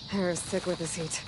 Harris sick with this heat.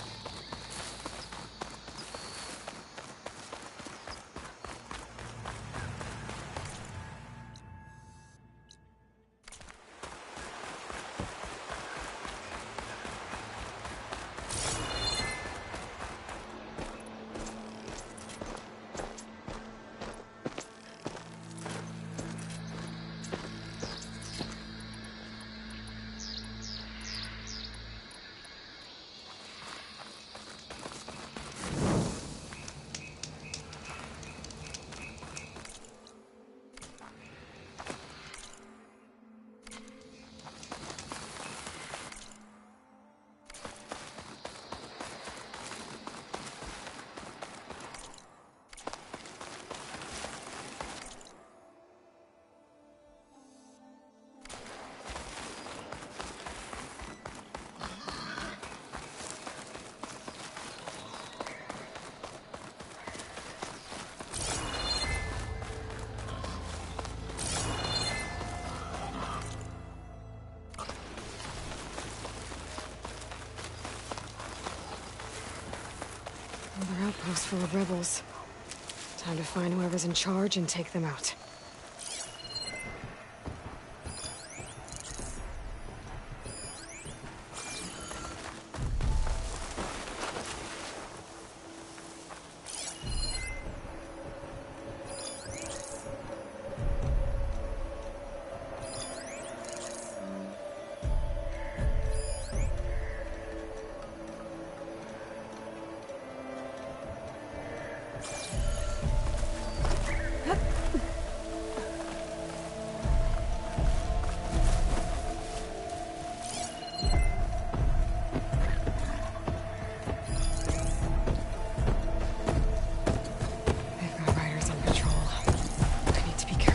Another outpost full of rebels. Time to find whoever's in charge and take them out. They've got riders on patrol. I need to be careful.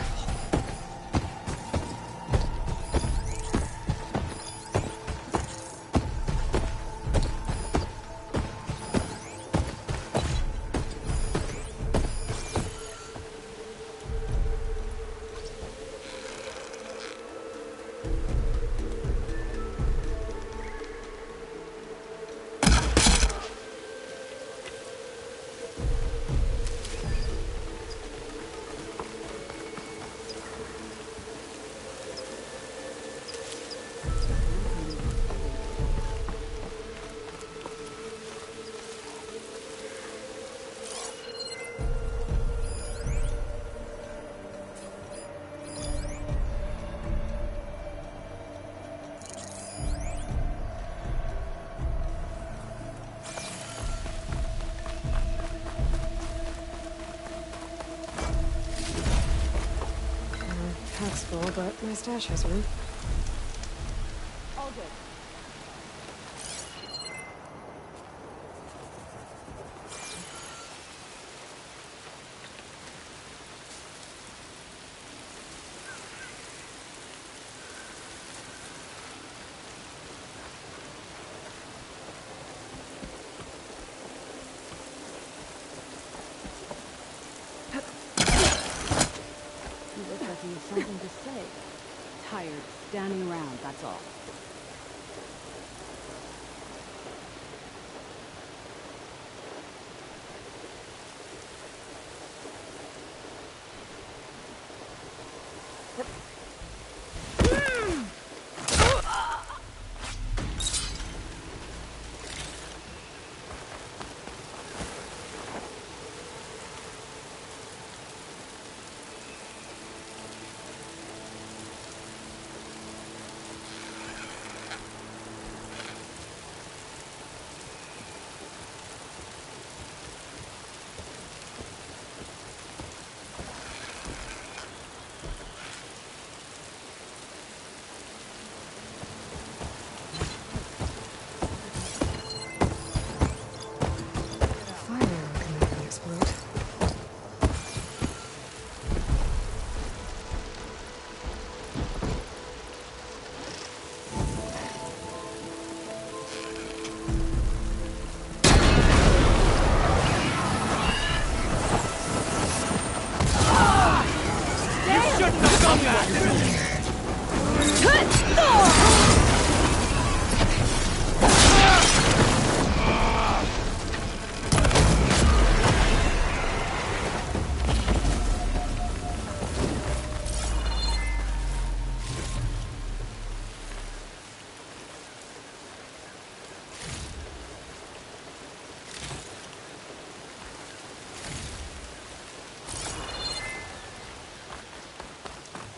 Pack's full, but my stash has room. All good. You look like you have something to say. Tired, standing around, that's all.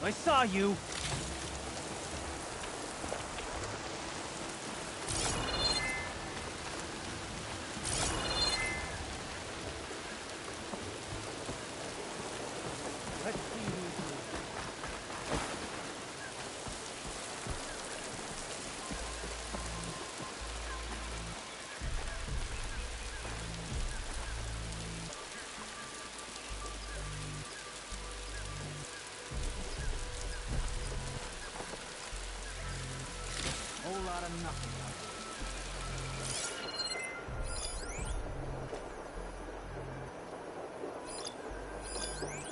I saw you! Let's see who's who. Whole lot of nothing out there. Well, ate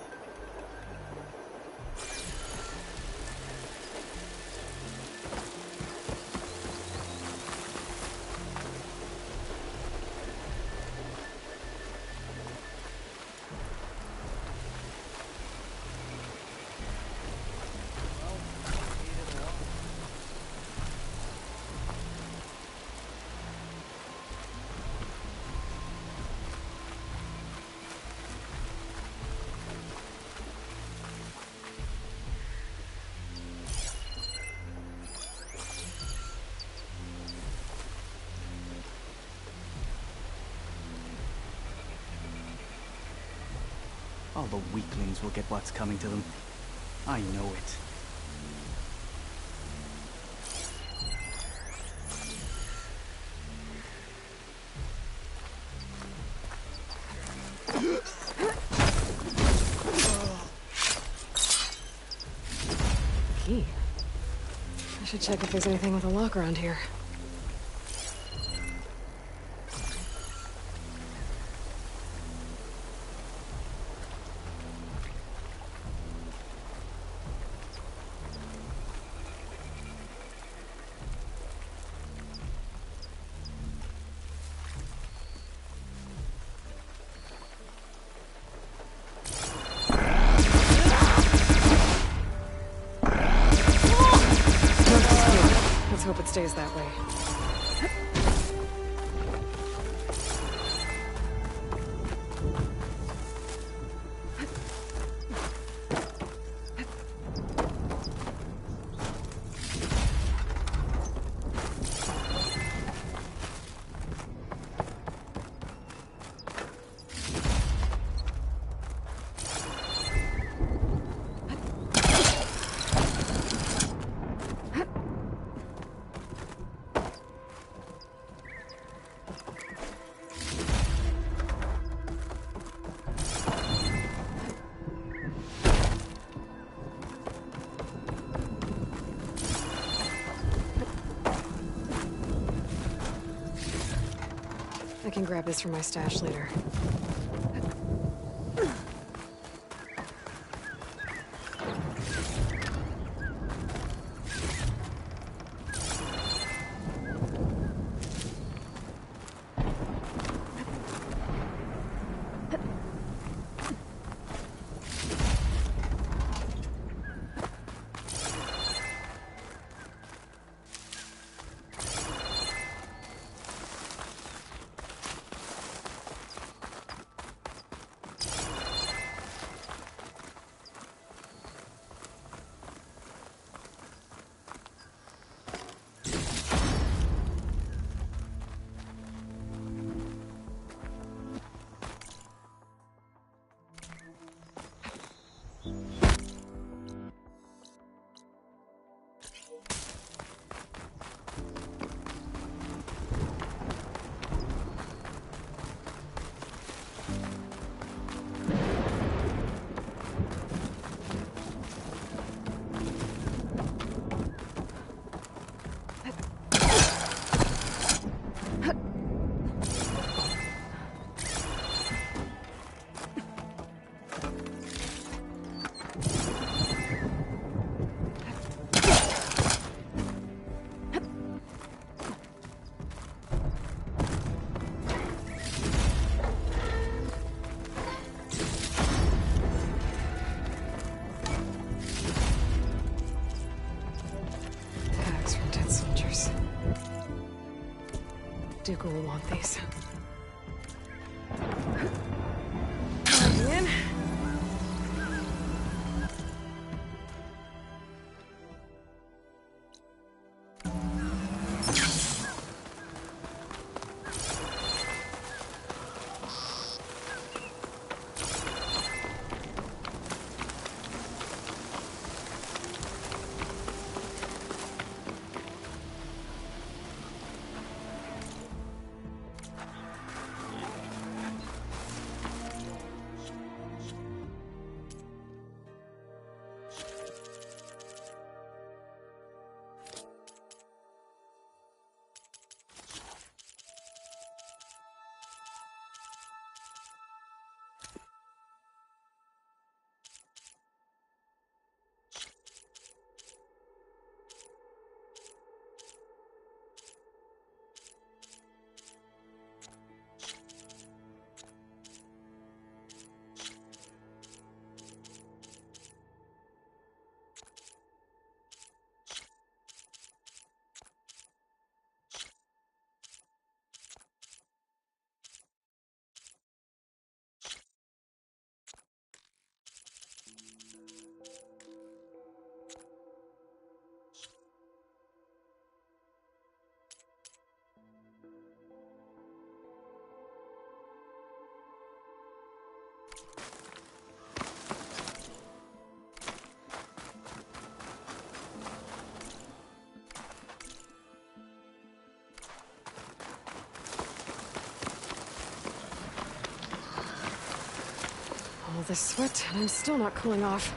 it all. All the weaklings will get what's coming to them. I know it. Key. I should check if there's anything with a lock around here. Let's hope it stays that way. I can grab this from my stash later. Dooku will want these. Plugging in. this sweat, and I'm still not cooling off.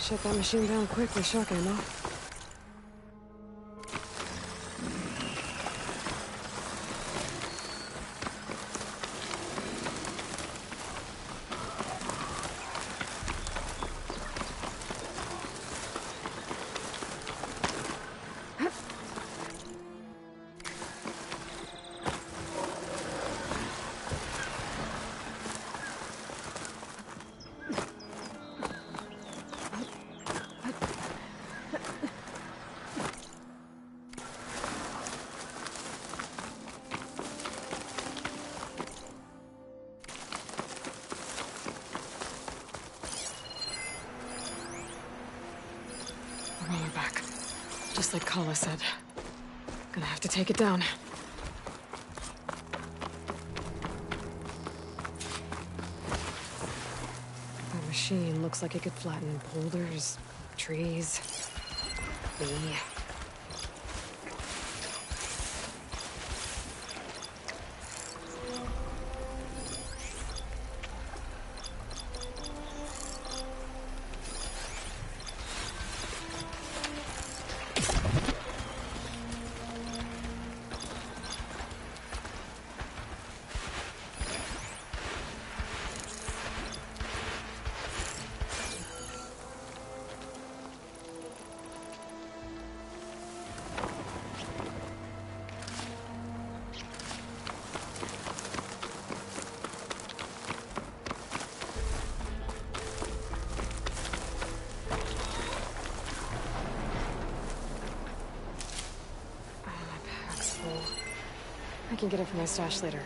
Shut that machine down quick with shock ammo. Roller back. Just like Kala said. Gonna have to take it down. That machine looks like it could flatten boulders, trees, me. I can get it from my stash later.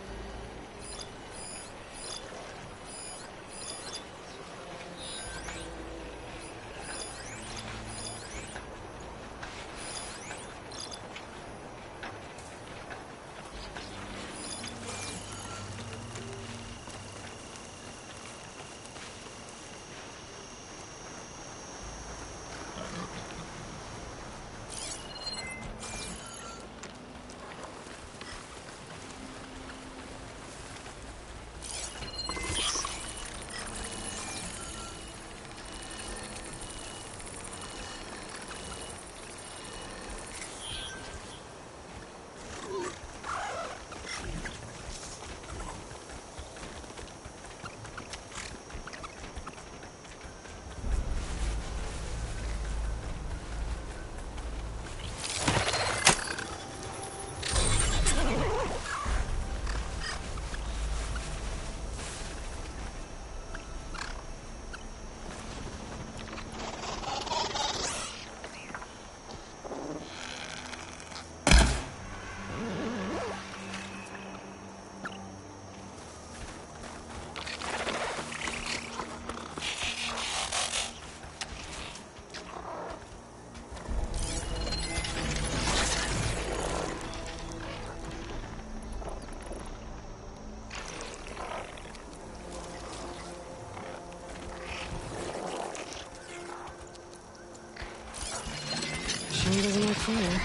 He doesn't like fire.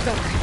Better.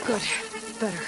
Good. Better.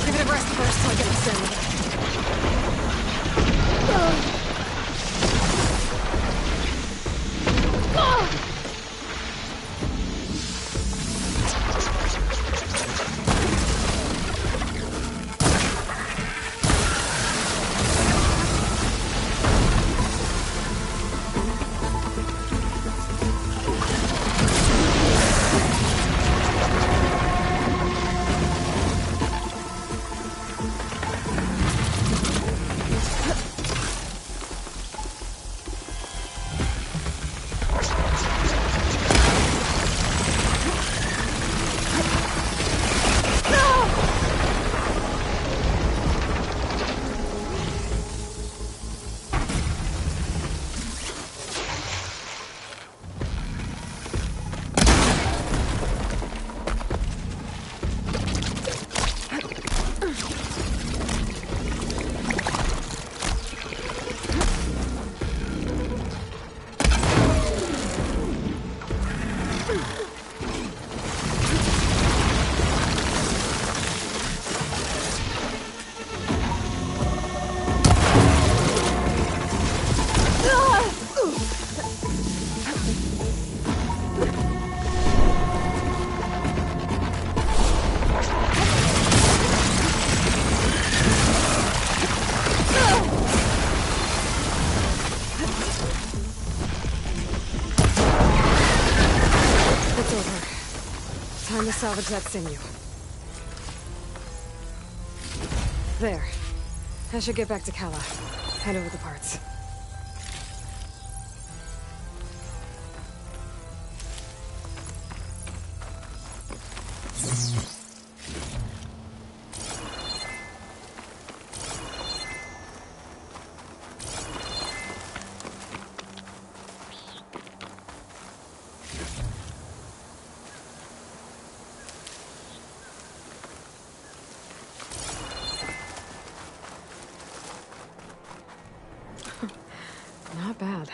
Give it a rest first so I get the sand. It's over. Time to salvage that sinew. There. I should get back to Kala. Hand over the parts. Not bad.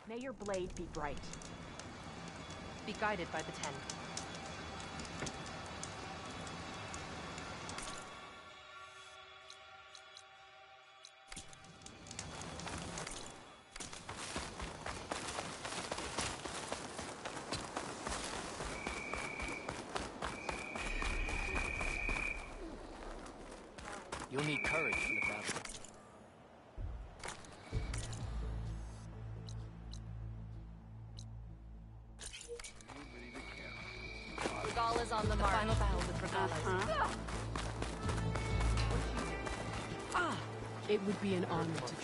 May your blade be bright. Be guided by the Ten. You'll need courage for the battle. Regala's on the march. Final battle with Regala. It would be an honor to...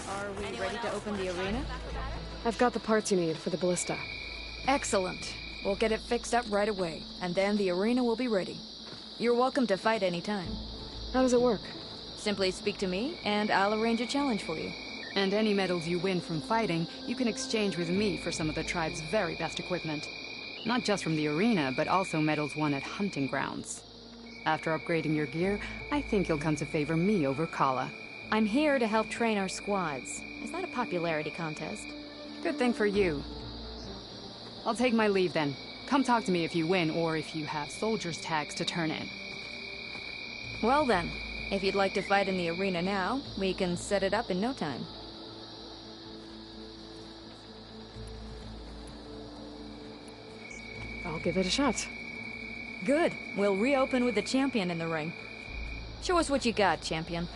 Are we ready to open the arena? I've got the parts you need for the ballista. Excellent. We'll get it fixed up right away, and then the arena will be ready. You're welcome to fight anytime. How does it work? Simply speak to me, and I'll arrange a challenge for you. And any medals you win from fighting, you can exchange with me for some of the tribe's very best equipment. Not just from the arena, but also medals won at hunting grounds. After upgrading your gear, I think you'll come to favor me over Kala. I'm here to help train our squads. Is that a popularity contest? Good thing for you. I'll take my leave then. Come talk to me if you win, or if you have soldiers' tags to turn in. Well then, if you'd like to fight in the arena now, we can set it up in no time. I'll give it a shot. Good. We'll reopen with the champion in the ring. Show us what you got, champion.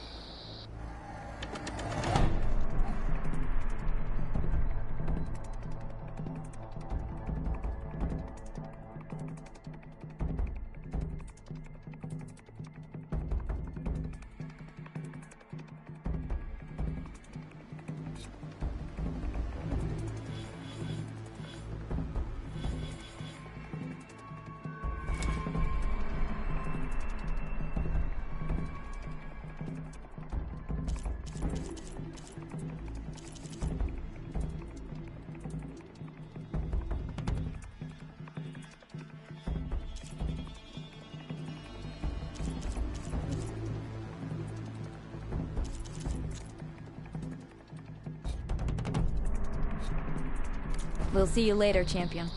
We'll see you later, champion.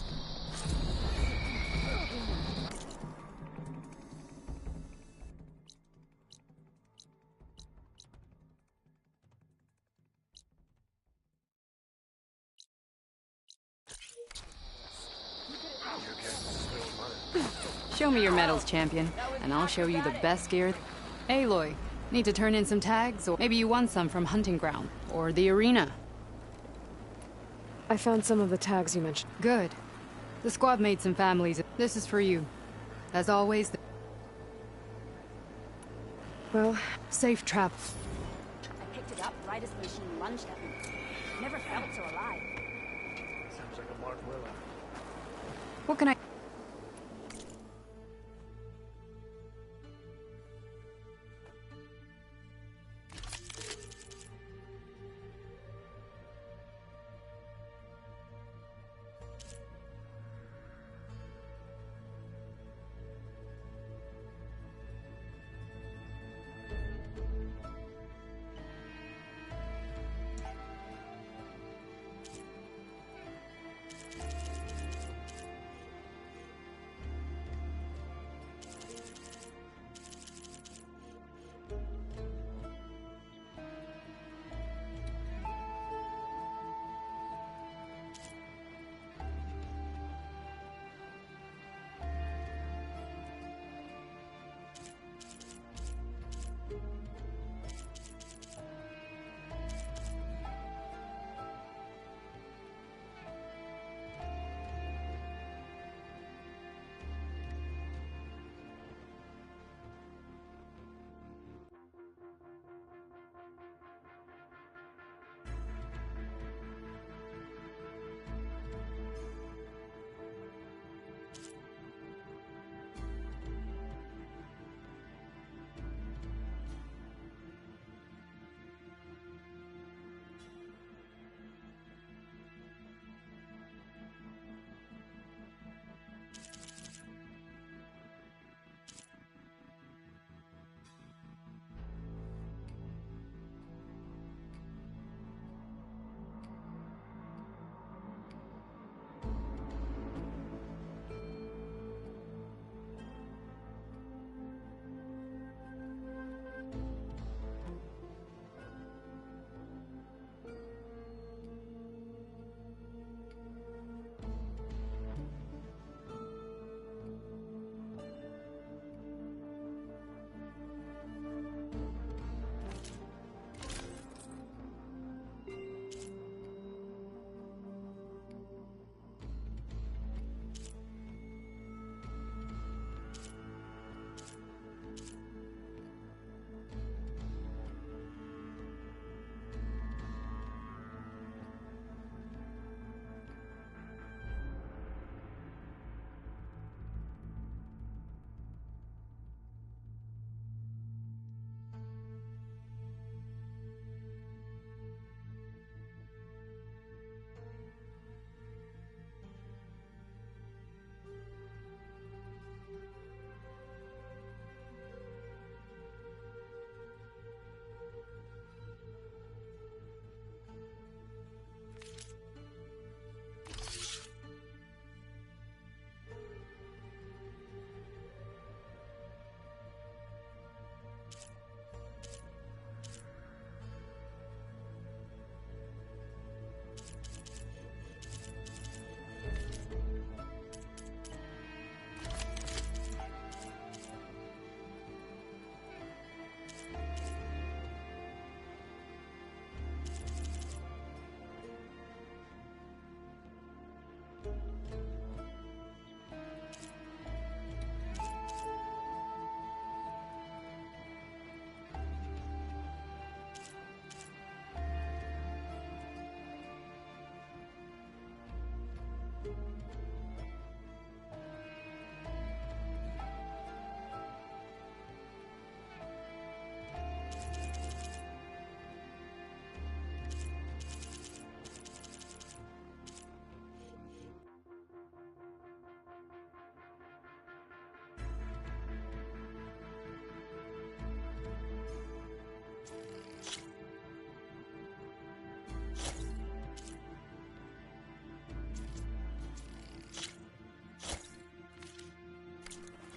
Show me your medals, champion, and I'll show you the best gear. Aloy, need to turn in some tags, or maybe you won some from hunting ground, or the arena. I found some of the tags you mentioned. Good. The squad made some families. This is for you. As always, Well, safe travel. I picked it up right as the machine lunged at me. Never felt so alive. Sounds like a Mark Willow. What can I...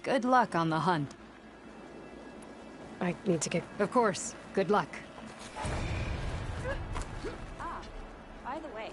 Good luck on the hunt. I need to get... Of course, good luck. Ah, by the way,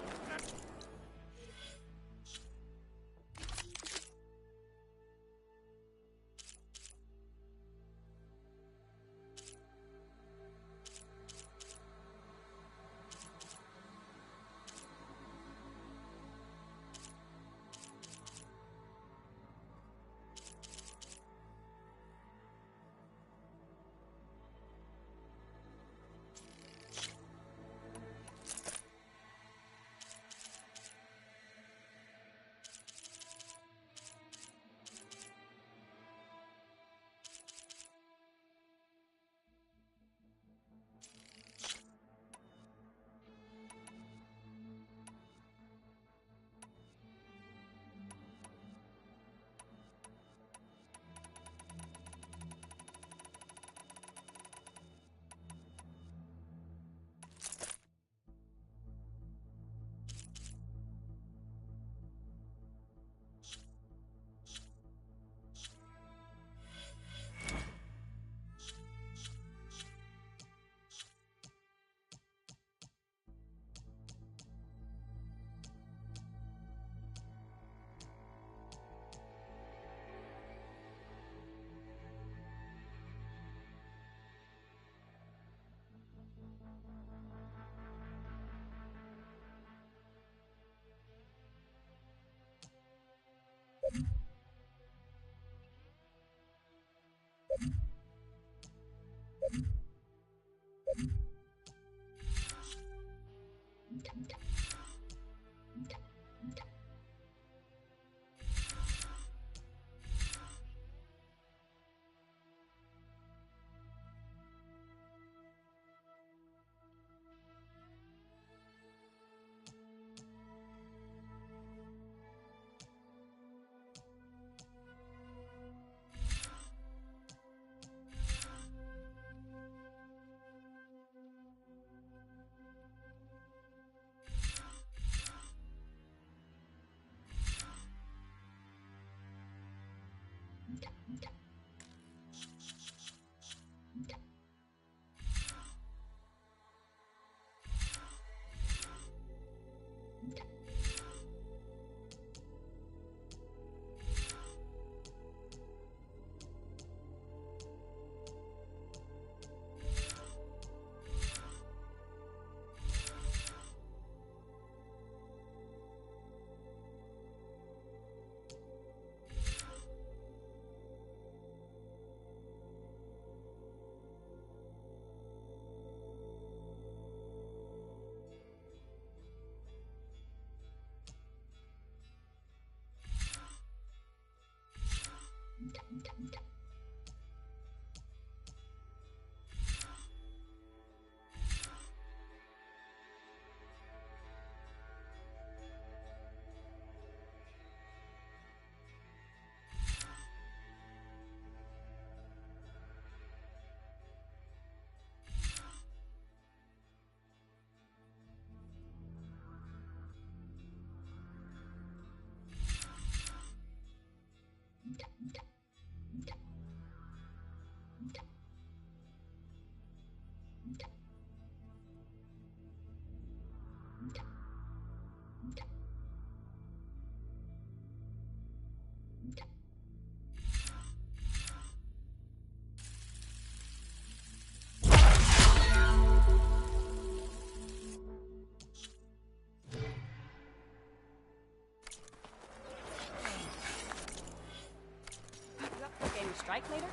strike later?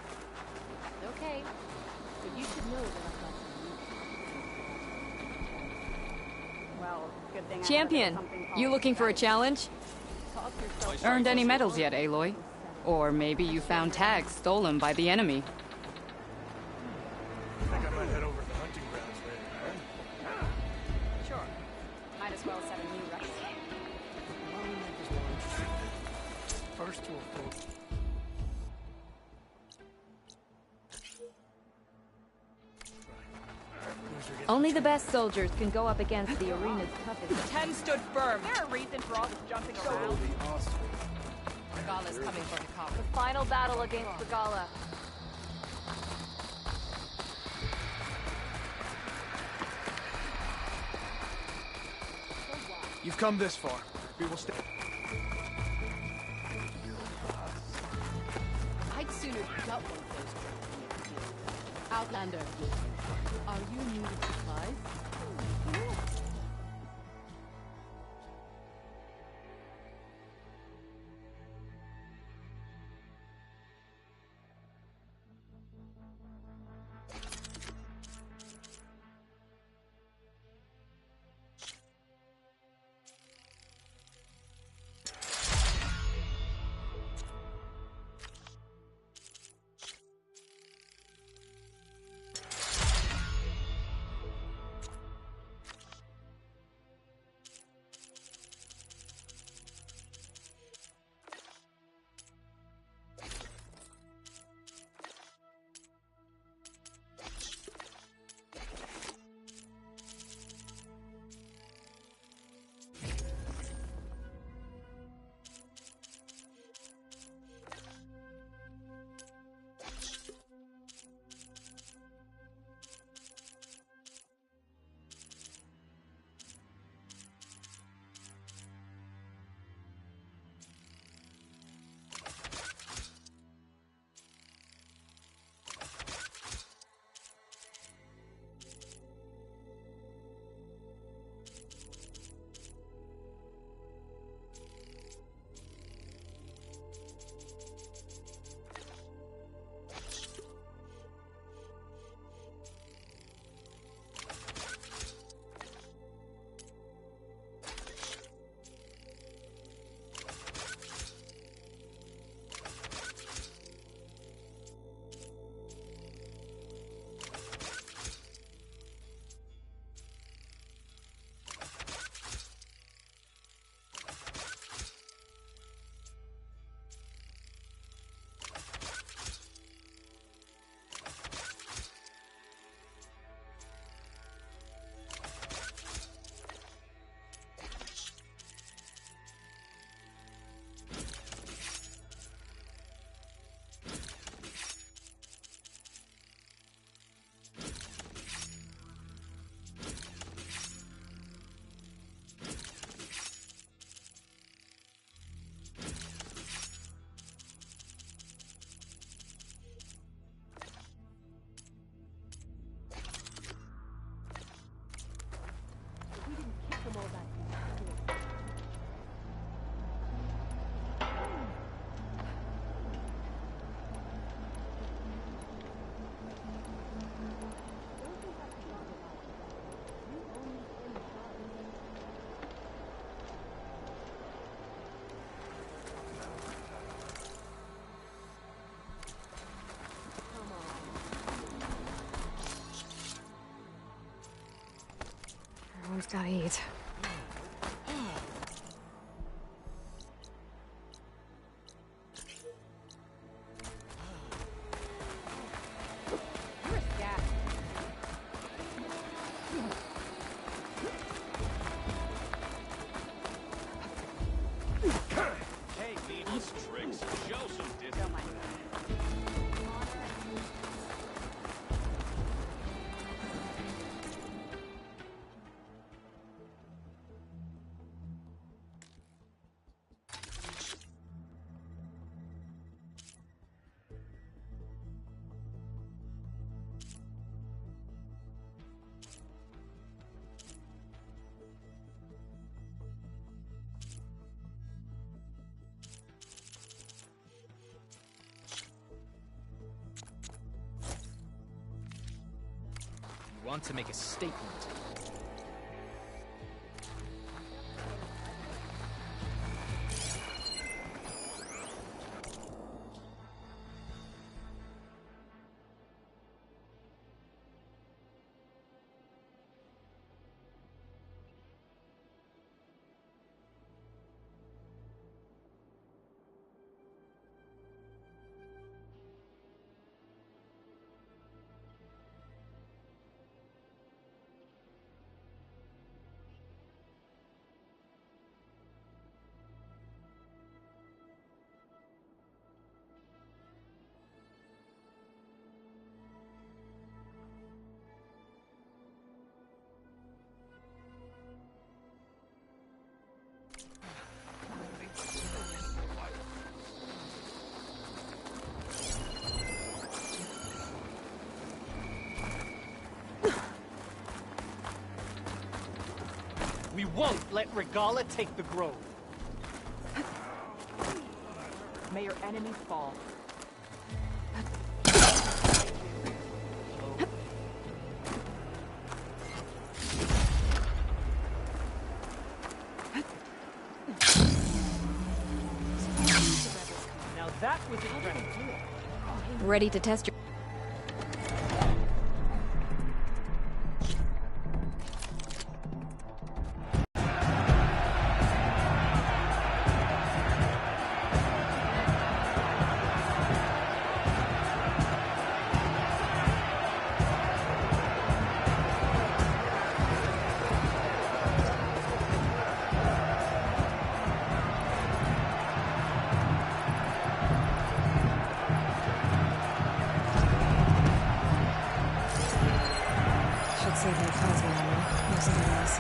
Okay, but you should know that I've got some. Well, good thing I Champion, have something you called looking for a challenge? Talk yourself. Earned any medals yet, Aloy? Or maybe you found tags stolen by the enemy. I think I might head over to the hunting grounds later, right? Sure. Might as well set a new record. Well, we make this more interesting. First to a full. Only the best soldiers can go up against the arena's toughest. 10 stood firm. Is there a reason for all this jumping So around? will be awesome. Regala's coming for Hikari. The final battle against Regala. You've come this far. We will stay. I'd sooner gut one of those jerks. Outlander, are you new to supplies? Everyone's gotta eat. Want to make a statement. won't let Regala take the grove. May your enemy fall. Now that was incredible. Ready to test your... Should save my plasma ammo. Use something else.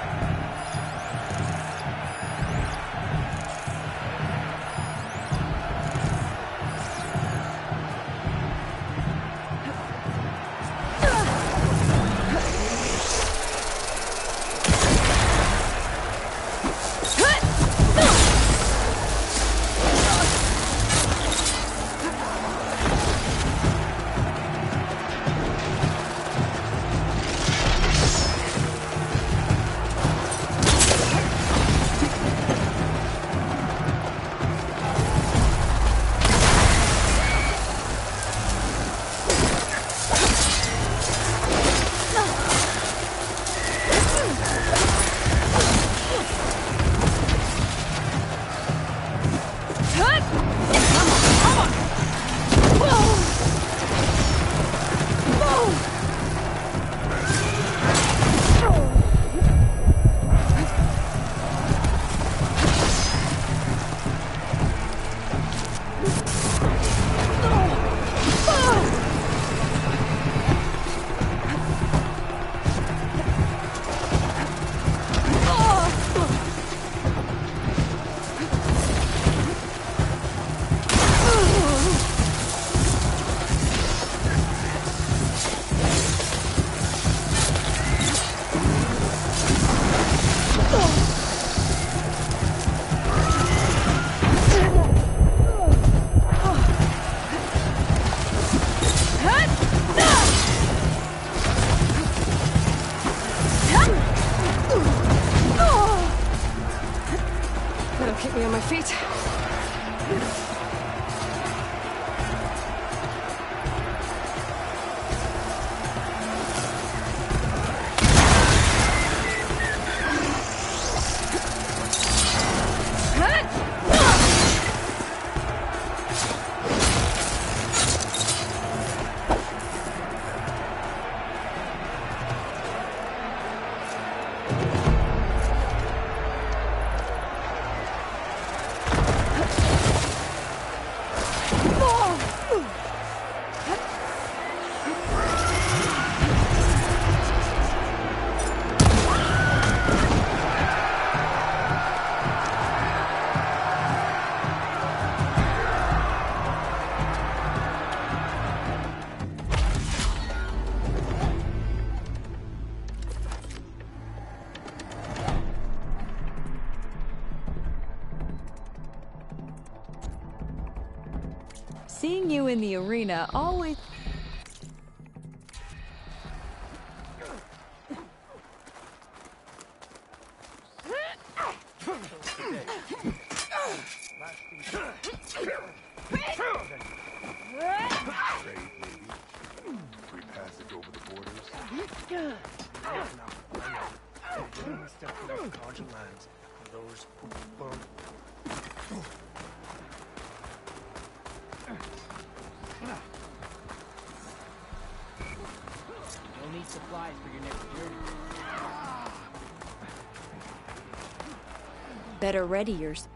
That'll keep me on my feet. Seeing you in the arena always... We passage over the borders. Only step from the Carja lands are those who burn. You'll need supplies for your next journey. Better ready yours.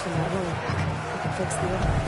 From that roller rack. We can fix the other.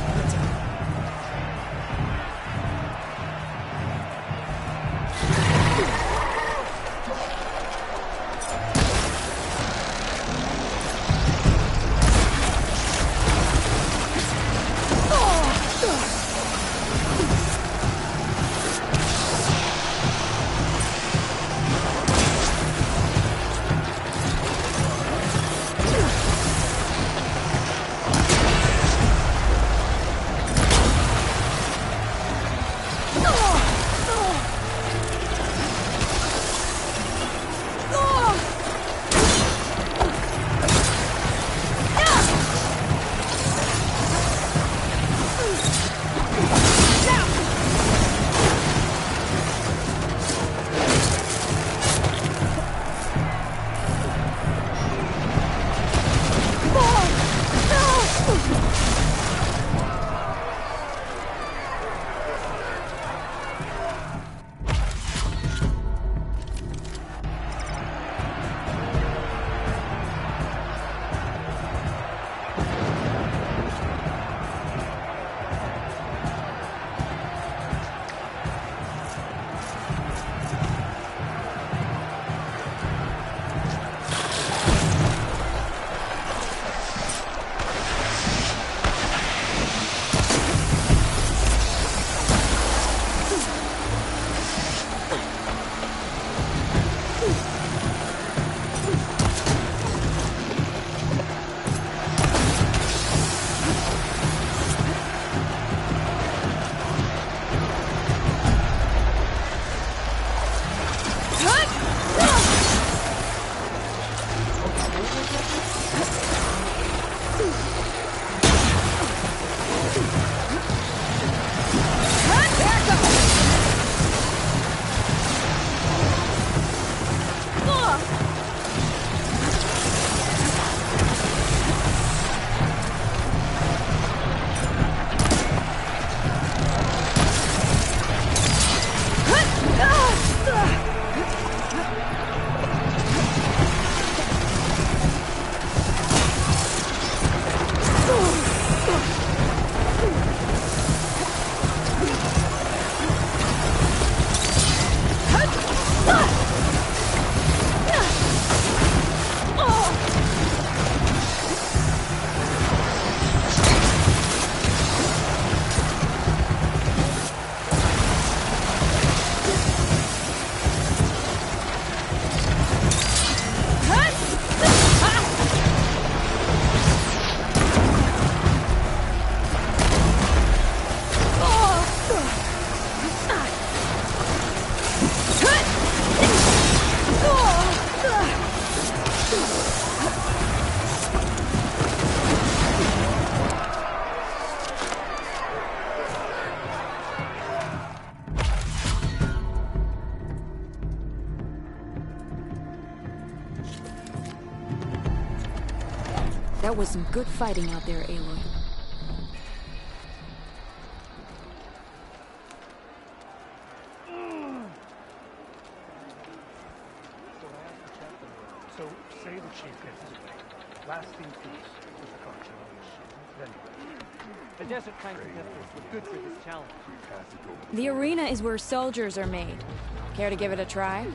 That was some good fighting out there, Aloy. So, say the chief gets his way. Lasting peace with the Carchelonians. Then The desert plains inhibitors were good for this challenge. The arena is where soldiers are made. Care to give it a try?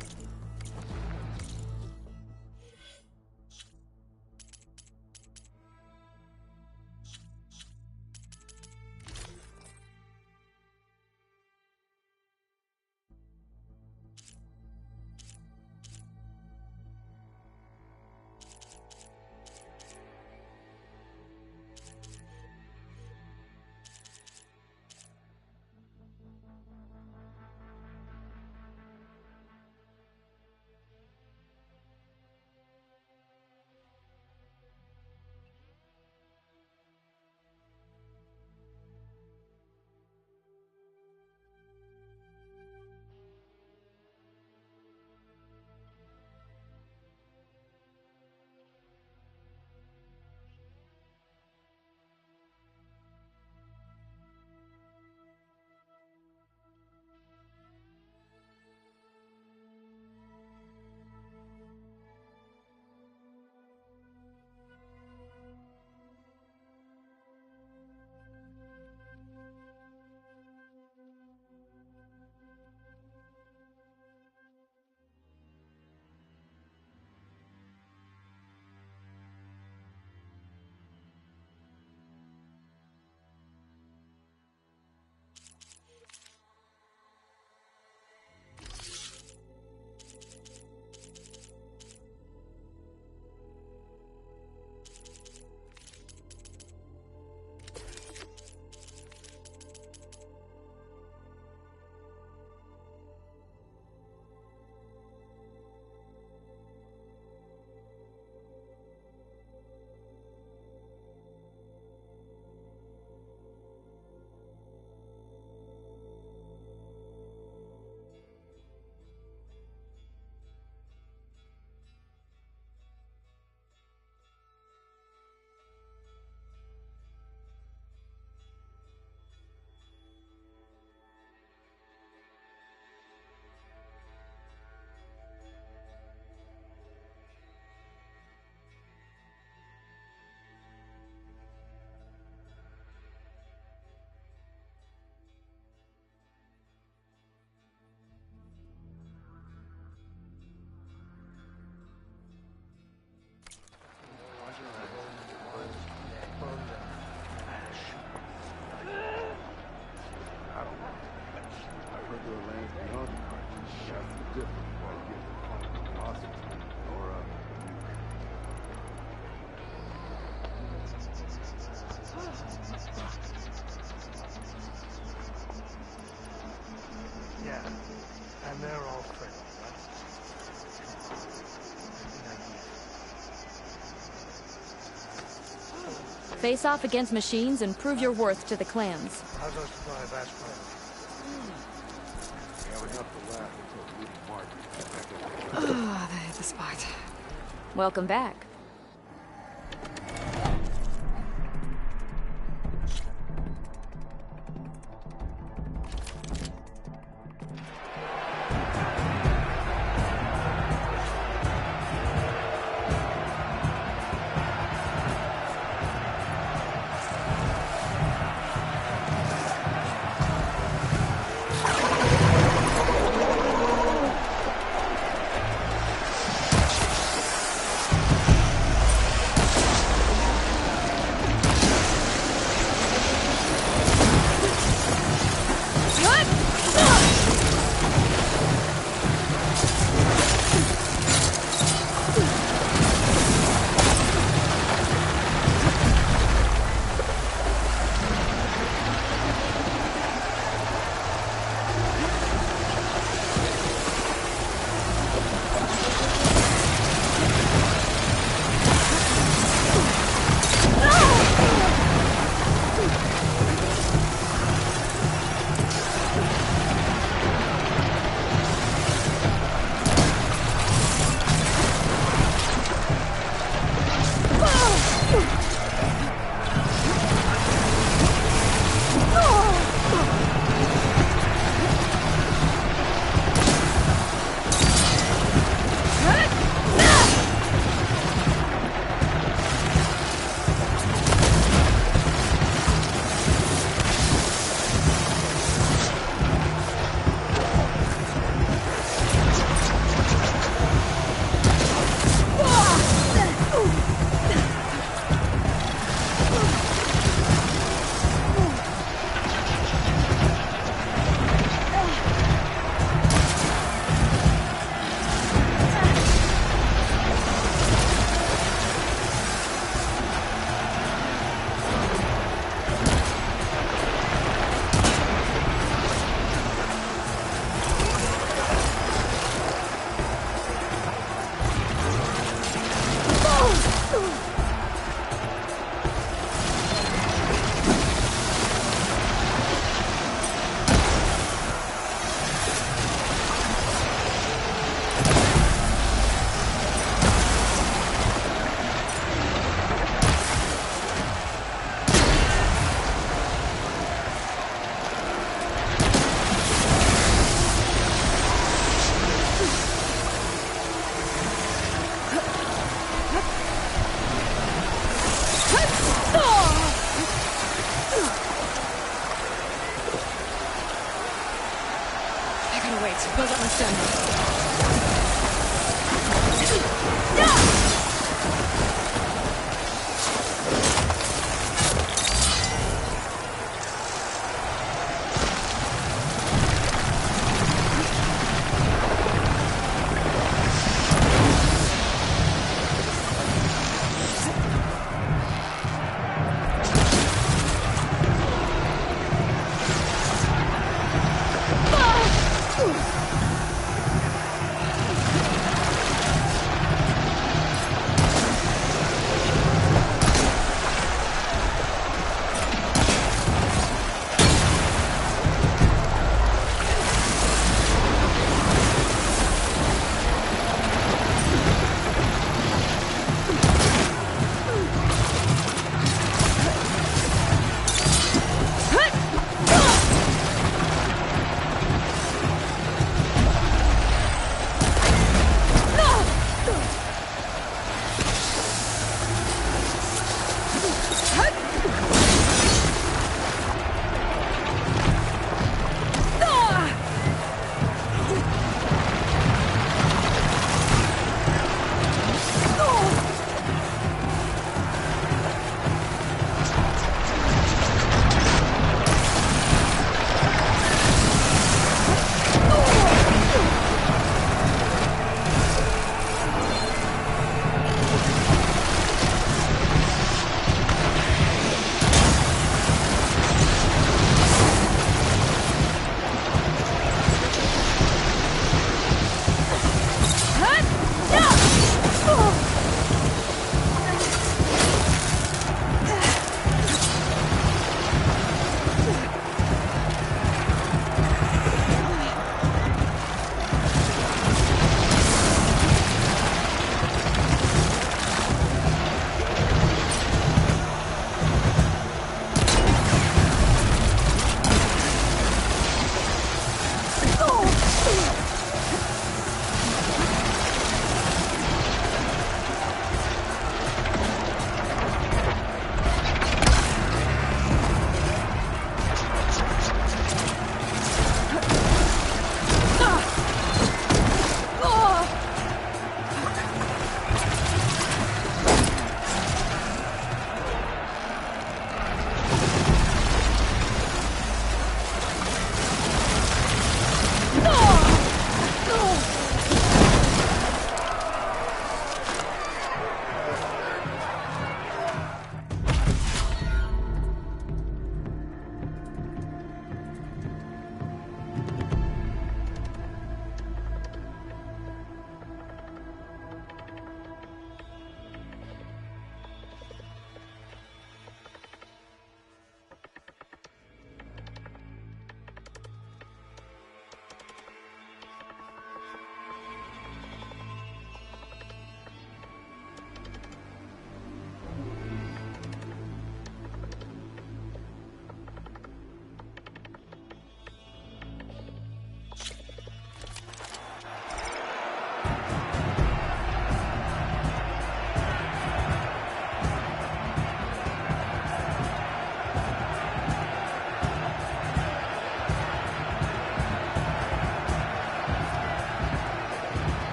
yeah, and they're all friendly, right? Face off against machines and prove your worth to the clans. How's our supply of ash plan? We have enough to last until Bleeding Mark. Ah, they hit the spot. Welcome back. Wait, build up my stamina.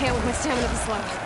can't with my stamina this low.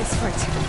this fight.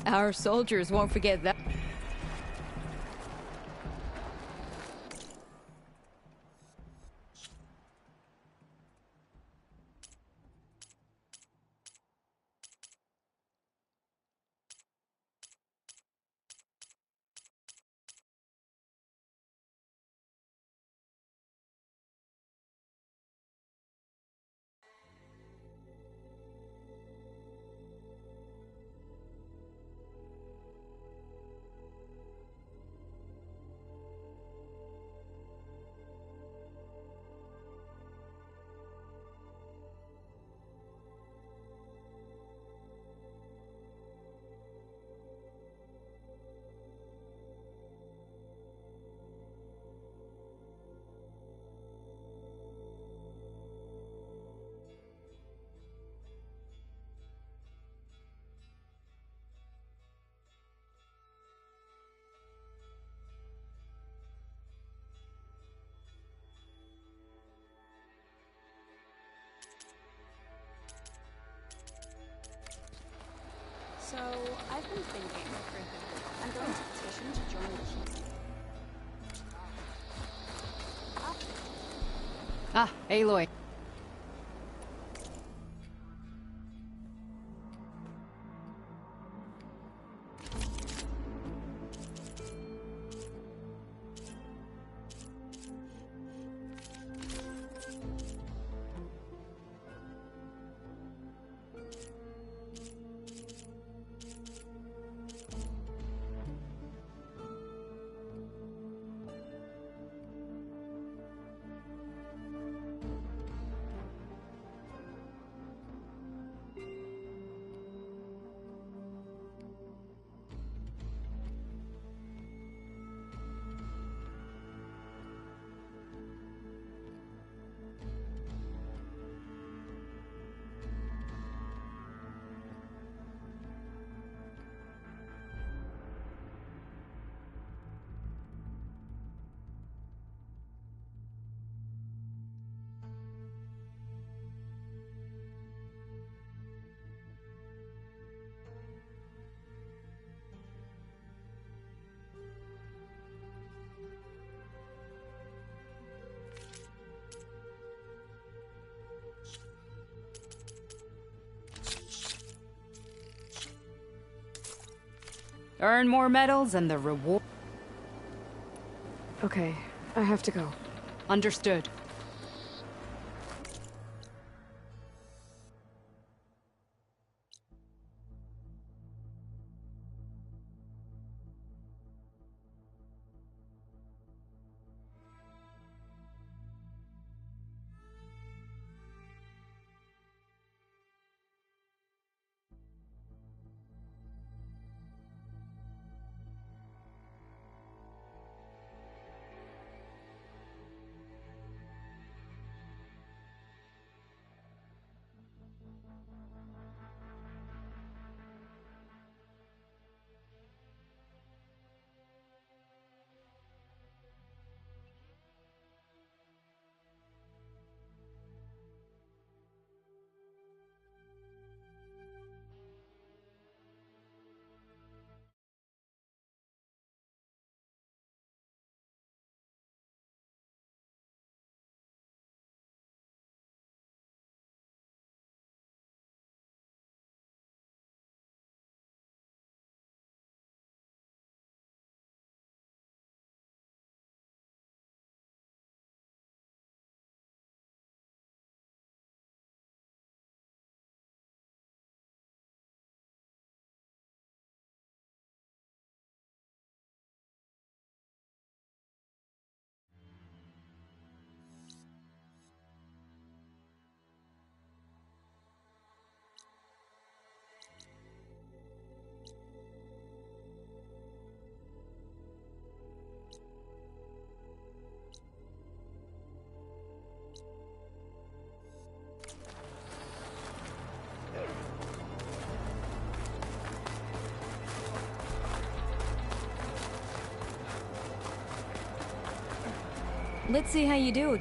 Our soldiers won't forget that. So, I've been thinking. I'm going to petition to join the chief. Ah, Aloy. Earn more medals and the reward. Okay, I have to go. Understood. Let's see how you do.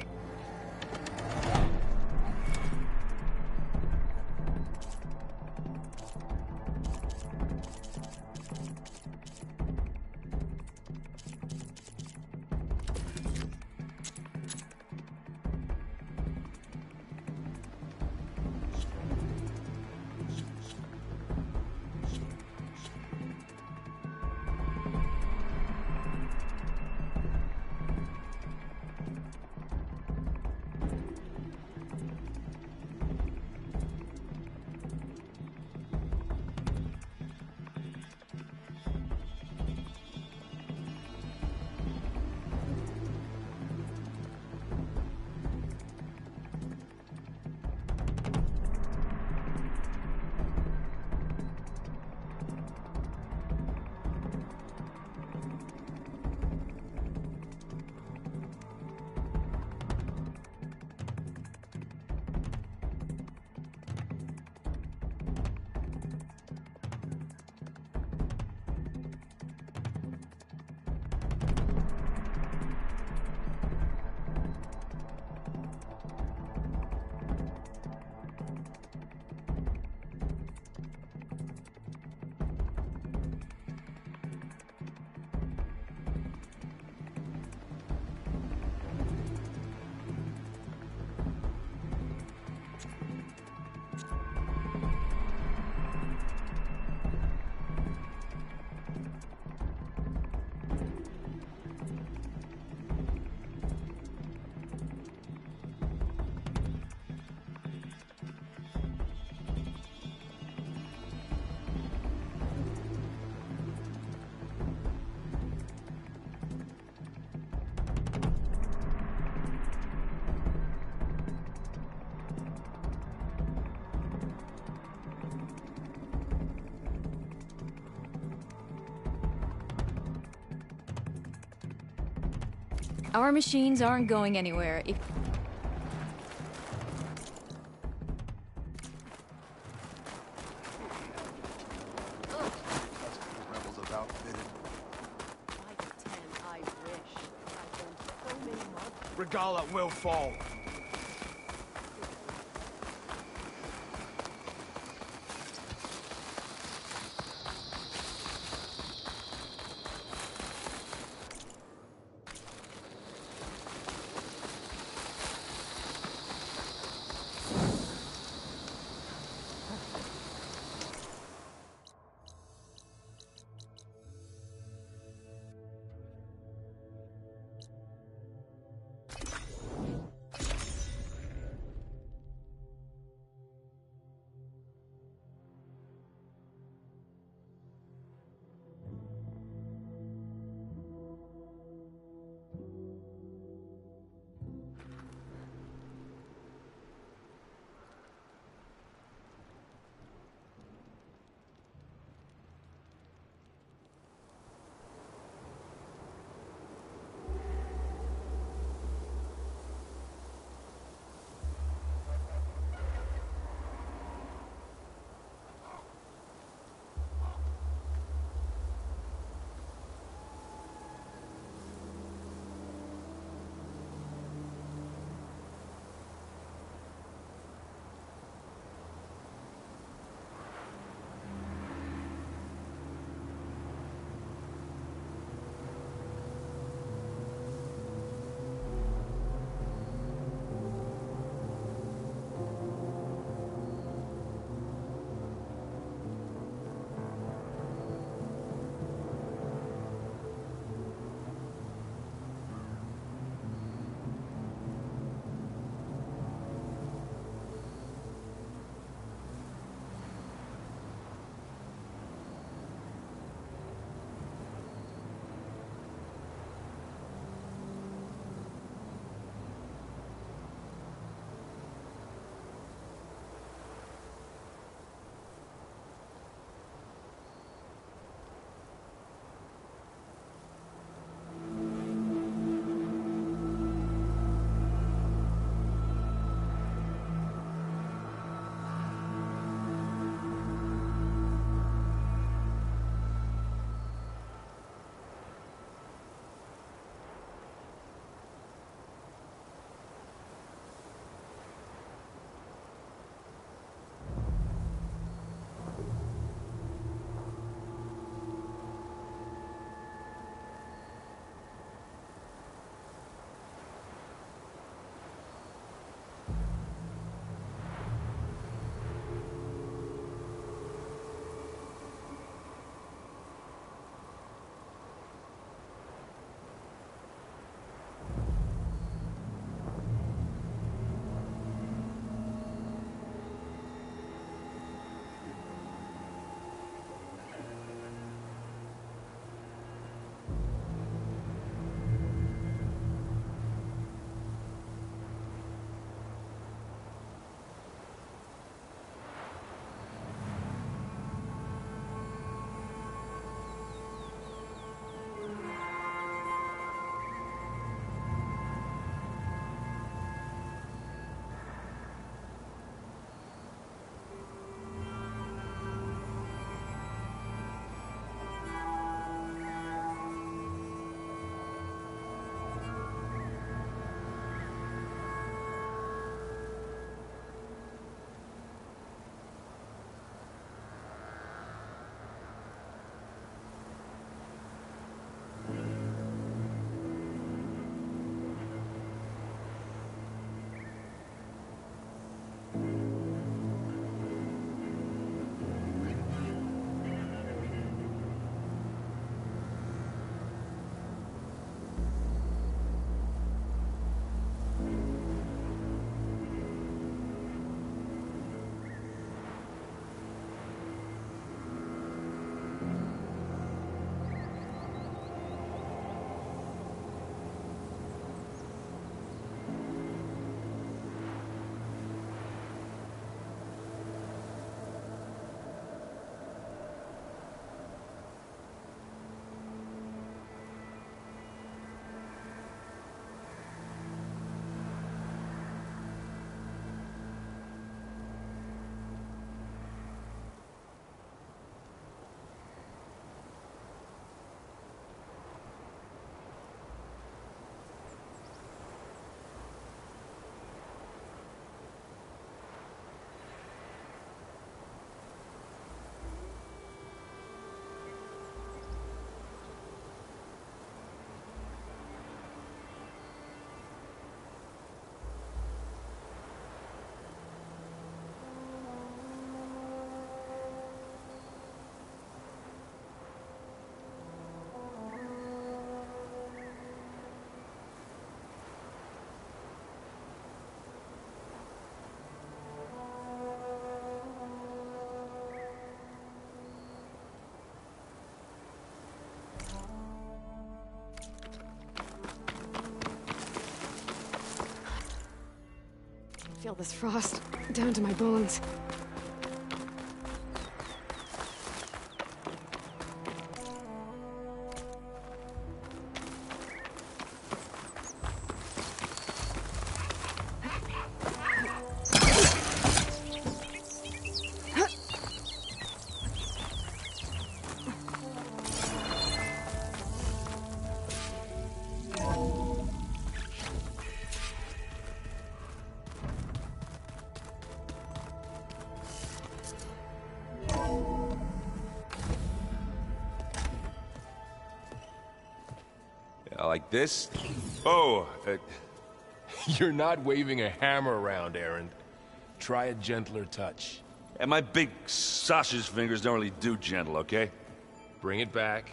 Our machines aren't going anywhere. That's what the rebels have outfitted. 5 to 10, I wish. I've done so many months. Regala will fall. feel this frost down to my bones. Like this? Oh, You're not waving a hammer around, Erend. Try a gentler touch. and my big sausage fingers don't really do gentle, okay? Bring it back.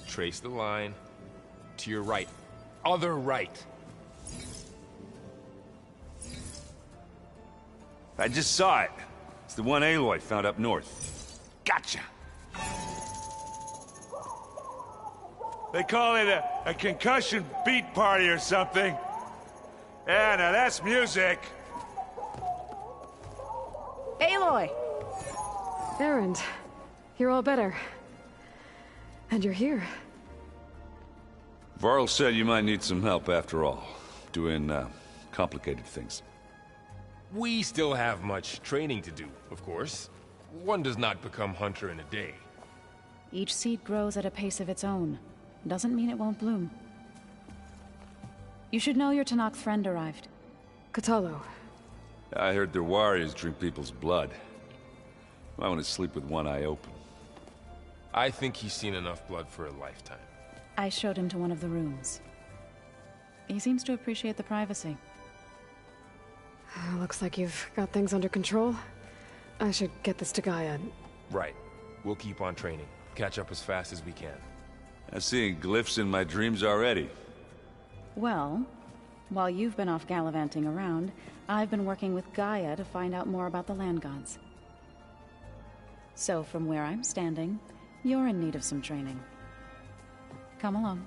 Trace the line. To your right. Other right. I just saw it. It's the one Aloy found up north. Gotcha! They call it a concussion beat party or something. Yeah, now that's music. Aloy! Erend, you're all better. And you're here. Varl said you might need some help after all. Doing, complicated things. We still have much training to do, of course. One does not become hunter in a day. Each seed grows at a pace of its own. Doesn't mean it won't bloom. You should know your Tenakth friend arrived. Kotallo. I heard their warriors drink people's blood. I want to sleep with one eye open. I think he's seen enough blood for a lifetime. I showed him to one of the rooms. He seems to appreciate the privacy. Looks like you've got things under control. I should get this to Gaia. Right. We'll keep on training. Catch up as fast as we can. I'm seeing glyphs in my dreams already. Well, while you've been off gallivanting around, I've been working with Gaia to find out more about the land gods. So from where I'm standing, you're in need of some training. Come along.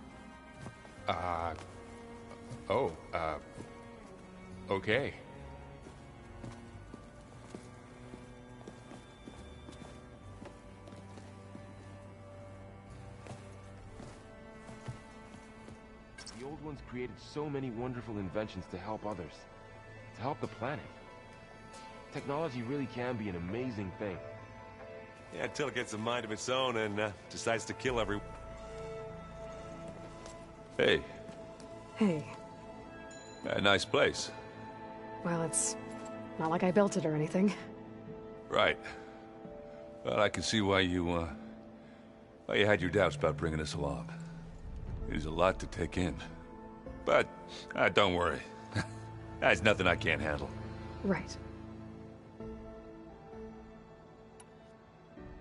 Okay. The Old Ones created so many wonderful inventions to help others. To help the planet. Technology really can be an amazing thing. Yeah, until it gets a mind of its own and decides to kill everyone. Hey, Hey. a nice place. Well, it's not like I built it or anything. Right. Well, I can see why you had your doubts about bringing us along. It is a lot to take in. But, don't worry. There's nothing I can't handle. Right.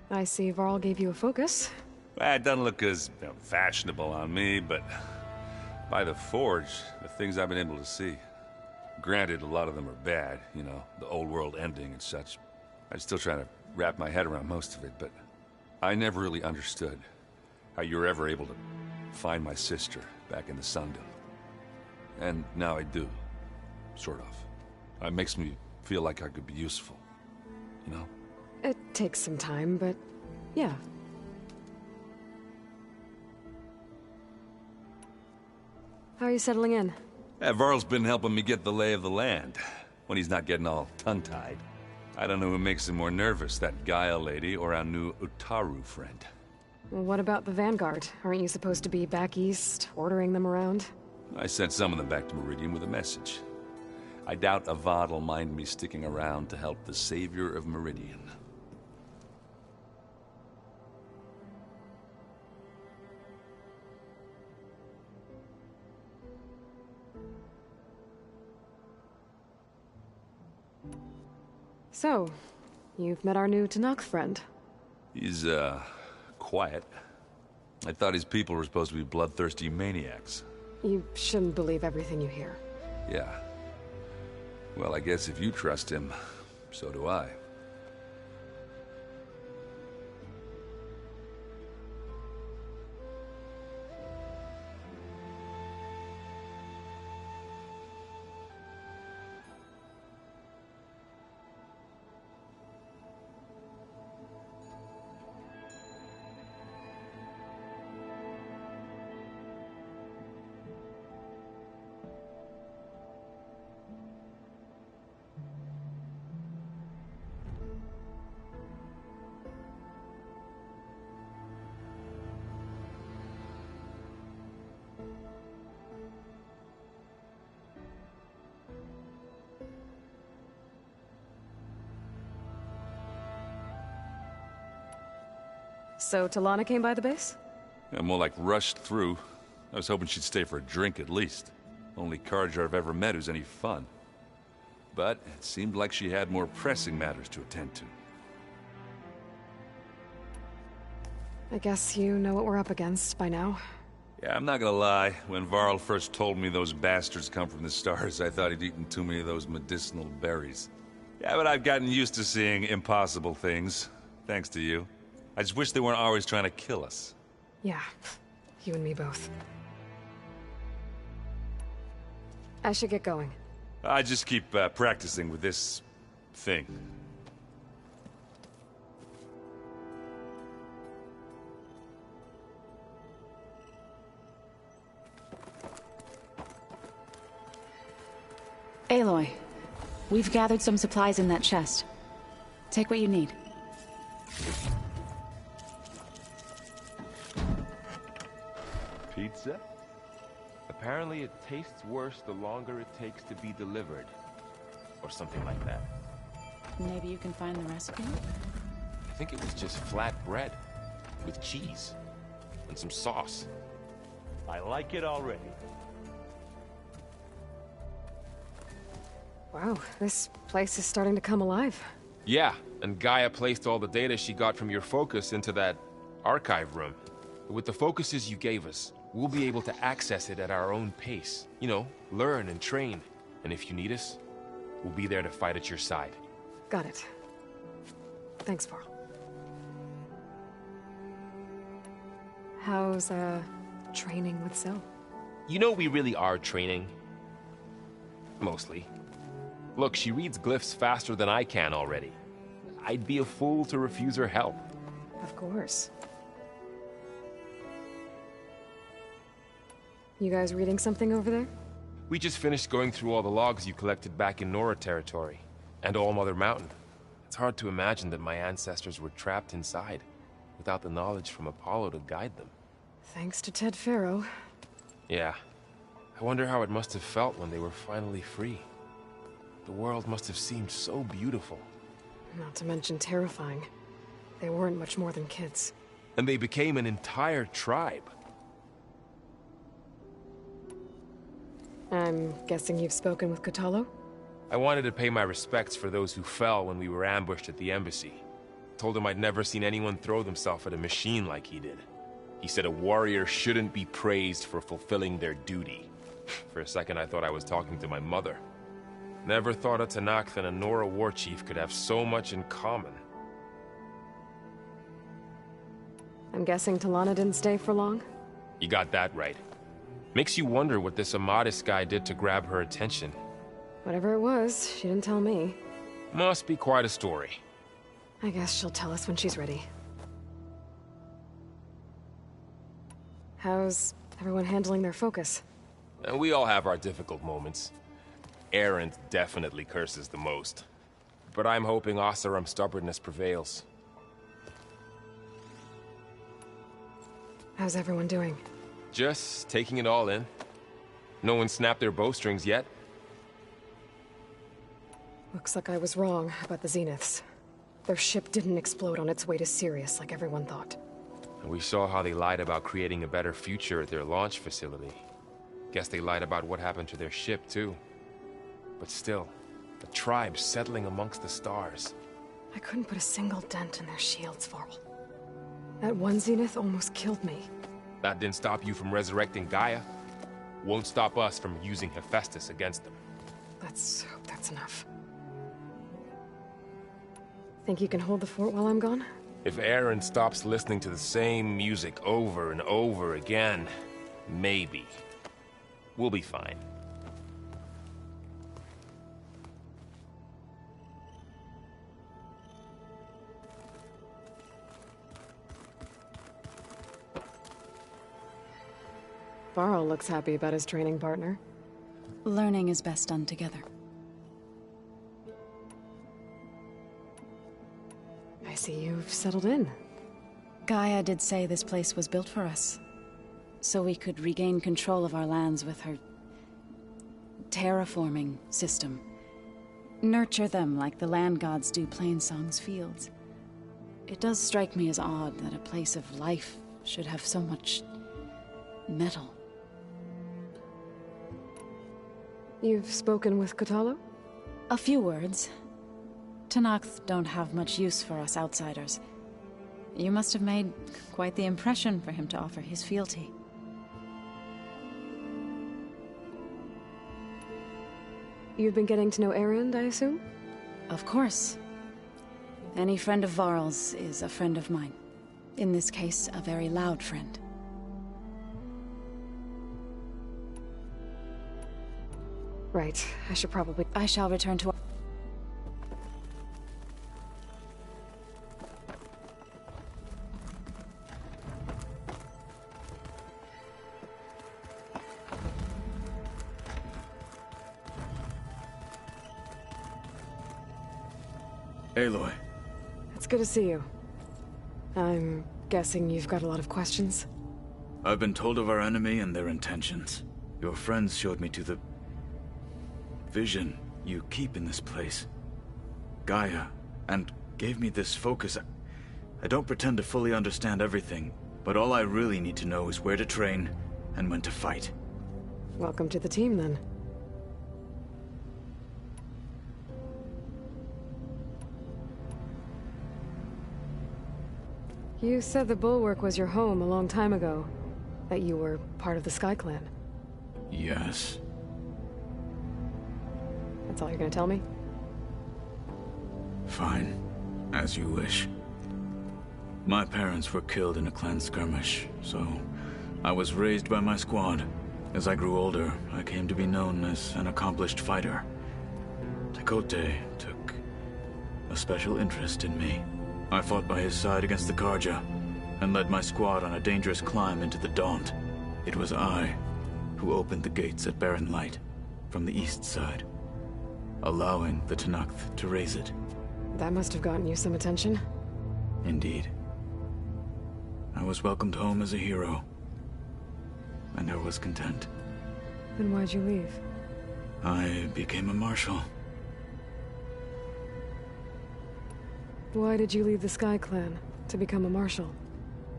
I see Varl gave you a focus. Well, it doesn't look as fashionable on me, but by the Forge, the things I've been able to see. Granted, a lot of them are bad, you know, the old world ending and such. I'm still trying to wrap my head around most of it, but I never really understood how you were ever able to find my sister back in the Sundom. And now I do. Sort of. It makes me feel like I could be useful, you know? It takes some time, but yeah. How are you settling in? Varl's been helping me get the lay of the land, when he's not getting all tongue-tied. I don't know who makes him more nervous, that Gaia lady or our new Utaru friend. Well, what about the Vanguard? Aren't you supposed to be back east, ordering them around? I sent some of them back to Meridian with a message. I doubt Avad will mind me sticking around to help the savior of Meridian. So, you've met our new Tenakth friend. He's, quiet. I thought his people were supposed to be bloodthirsty maniacs. You shouldn't believe everything you hear. Yeah. Well, I guess if you trust him, so do I. So Talana came by the base? Yeah, more like rushed through. I was hoping she'd stay for a drink at least. Only Carja I've ever met who's any fun. But it seemed like she had more pressing matters to attend to. I guess you know what we're up against by now. Yeah, I'm not gonna lie. When Varl first told me those bastards come from the stars, I thought he'd eaten too many of those medicinal berries. Yeah, but I've gotten used to seeing impossible things, thanks to you. I just wish they weren't always trying to kill us. Yeah, you and me both. I should get going. I just keep practicing with this thing. Aloy, we've gathered some supplies in that chest. Take what you need. Pizza? Apparently it tastes worse the longer it takes to be delivered. Or something like that. Maybe you can find the recipe? I think it was just flat bread. With cheese. And some sauce. I like it already. Wow, this place is starting to come alive. Yeah, and Gaia placed all the data she got from your focus into that archive room. With the focuses you gave us, we'll be able to access it at our own pace. You know, learn and train. And if you need us, we'll be there to fight at your side. Got it. Thanks, Varl. How's, training with Zoe? You know we really are training. Mostly. Look, she reads glyphs faster than I can already. I'd be a fool to refuse her help. Of course. You guys reading something over there? We just finished going through all the logs you collected back in Nora territory. And All Mother Mountain. It's hard to imagine that my ancestors were trapped inside, without the knowledge from Apollo to guide them. Thanks to Ted Faro. Yeah. I wonder how it must have felt when they were finally free. The world must have seemed so beautiful. Not to mention terrifying. They weren't much more than kids. And they became an entire tribe. I'm guessing you've spoken with Kotallo? I wanted to pay my respects for those who fell when we were ambushed at the embassy. Told him I'd never seen anyone throw themselves at a machine like he did. He said a warrior shouldn't be praised for fulfilling their duty. For a second I thought I was talking to my mother. Never thought a Tenakth and a Nora war chief could have so much in common. I'm guessing Talana didn't stay for long? You got that right. Makes you wonder what this Amadis guy did to grab her attention. Whatever it was, she didn't tell me. Must be quite a story. I guess she'll tell us when she's ready. How's everyone handling their focus? And we all have our difficult moments. Erend definitely curses the most. But I'm hoping Oseram's stubbornness prevails. How's everyone doing? Just taking it all in. No one snapped their bowstrings yet. Looks like I was wrong about the Zeniths. Their ship didn't explode on its way to Sirius like everyone thought. And we saw how they lied about creating a better future at their launch facility. Guess they lied about what happened to their ship, too. But still, the tribe settling amongst the stars. I couldn't put a single dent in their shields, Varl. That one Zenith almost killed me. That didn't stop you from resurrecting Gaia. Won't stop us from using Hephaestus against them. Let's hope that's enough. Think you can hold the fort while I'm gone? If Erend stops listening to the same music over and over again, maybe. We'll be fine. Varl looks happy about his training partner. Learning is best done together. I see you've settled in. Gaia did say this place was built for us, so we could regain control of our lands with her terraforming system. Nurture them like the land gods do Plainsong's fields. It does strike me as odd that a place of life should have so much metal. You've spoken with Kotallo? A few words. Tenakth don't have much use for us outsiders. You must have made quite the impression for him to offer his fealty. You've been getting to know Erend, I assume? Of course. Any friend of Varl's is a friend of mine. In this case, a very loud friend. Right. I should probably... I shall return to... Aloy. It's good to see you. I'm guessing you've got a lot of questions? I've been told of our enemy and their intentions. Your friends showed me to the... vision you keep in this place. Gaia, and gave me this focus. I don't pretend to fully understand everything, but all I really need to know is where to train and when to fight. Welcome to the team, then. You said the Bulwark was your home a long time ago. That you were part of the Sky Clan. Yes. That's all you're gonna tell me? Fine. As you wish. My parents were killed in a clan skirmish, so I was raised by my squad. As I grew older, I came to be known as an accomplished fighter. Tekotteh took a special interest in me. I fought by his side against the Carja, and led my squad on a dangerous climb into the Daunt. It was I who opened the gates at Barren Light, from the east side, allowing the Tenakth to raise it. That must have gotten you some attention. Indeed. I was welcomed home as a hero, and I was content. Then why'd you leave? I became a marshal. Why did you leave the Sky Clan to become a marshal?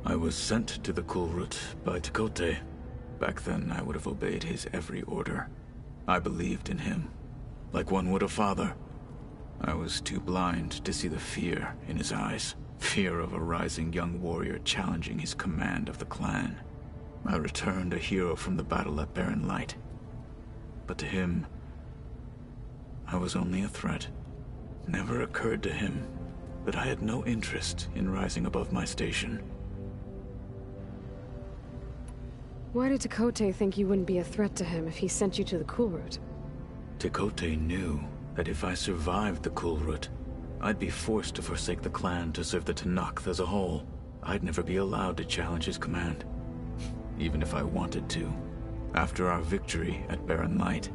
I was sent to the Kulrut by Tekotteh. Back then, I would have obeyed his every order. I believed in him, like one would a father. I was too blind to see the fear in his eyes. Fear of a rising young warrior challenging his command of the clan. I returned a hero from the battle at Barren Light. But to him, I was only a threat. Never occurred to him that I had no interest in rising above my station. Why did Tekotteh think you wouldn't be a threat to him if he sent you to the Kulrut? Tekotteh knew that if I survived the Kulrut, I'd be forced to forsake the clan to serve the Tenakth as a whole. I'd never be allowed to challenge his command, even if I wanted to. After our victory at Barren Light,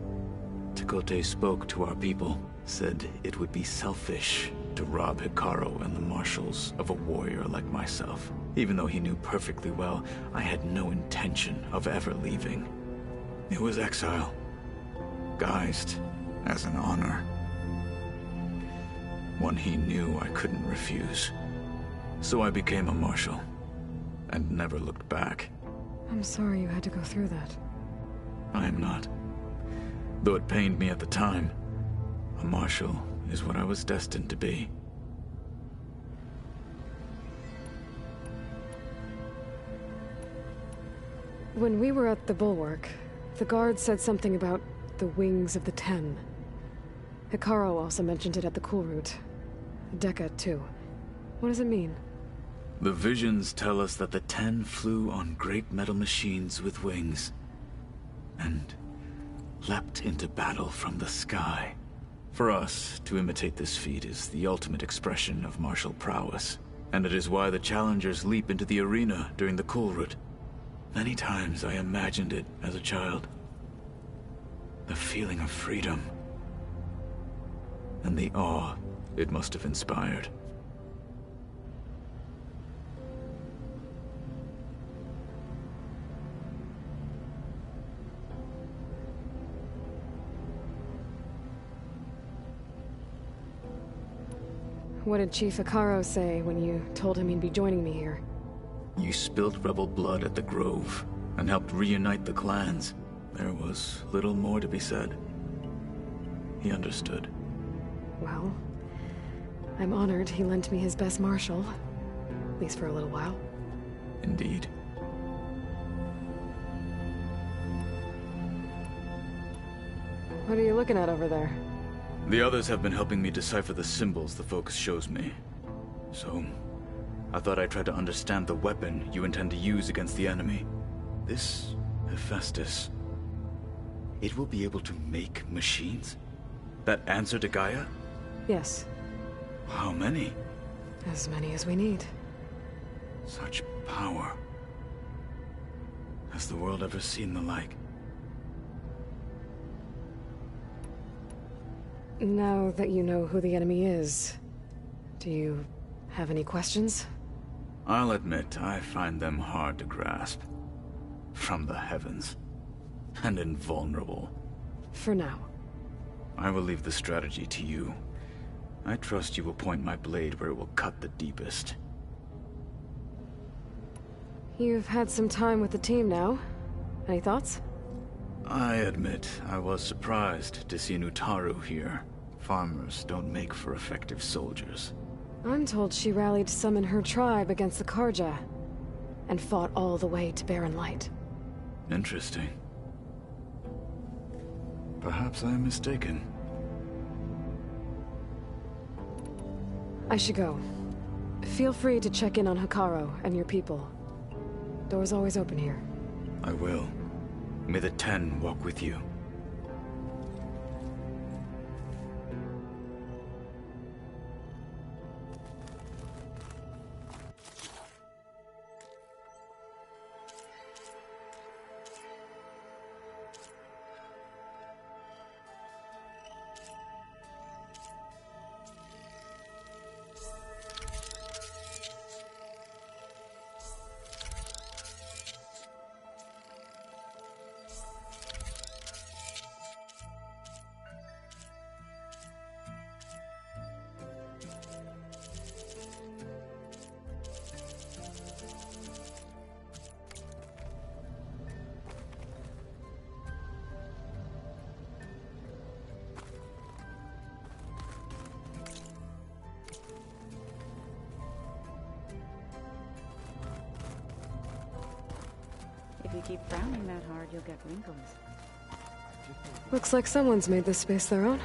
Tekotteh spoke to our people, said it would be selfish to rob Hekarro and the marshals of a warrior like myself. Even though he knew perfectly well, I had no intention of ever leaving. It was exile, guised as an honor. One he knew I couldn't refuse. So I became a marshal, and never looked back. I'm sorry you had to go through that. I am not. Though it pained me at the time, a marshal is what I was destined to be. When we were at the Bulwark, the guard said something about the Wings of the Ten. Hekarro also mentioned it at the Kulrut. Dekka, too. What does it mean? The visions tell us that the Ten flew on great metal machines with wings, and leapt into battle from the sky. For us, to imitate this feat is the ultimate expression of martial prowess, and it is why the challengers leap into the arena during the Kulrut. Many times I imagined it as a child. The feeling of freedom, and the awe it must have inspired. What did Chief Hekarro say when you told him he'd be joining me here? You spilled rebel blood at the Grove, and helped reunite the clans. There was little more to be said. He understood. Well, I'm honored he lent me his best martial. At least for a little while. Indeed. What are you looking at over there? The others have been helping me decipher the symbols the Focus shows me. So, I thought I'd try to understand the weapon you intend to use against the enemy. This Hephaestus, it will be able to make machines? That answer to Gaia? Yes. How many? As many as we need. Such power. Has the world ever seen the like? Now that you know who the enemy is, do you have any questions? I'll admit, I find them hard to grasp. From the heavens. And invulnerable. For now. I will leave the strategy to you. I trust you will point my blade where it will cut the deepest. You've had some time with the team now. Any thoughts? I admit, I was surprised to see Nutaru here. Farmers don't make for effective soldiers. I'm told she rallied some in her tribe against the Carja, and fought all the way to Barren Light. Interesting. Perhaps I am mistaken. I should go. Feel free to check in on Hekarro and your people. Door's always open here. I will. May the Ten walk with you. If you keep frowning that hard, you'll get wrinkles. Looks like someone's made this space their own.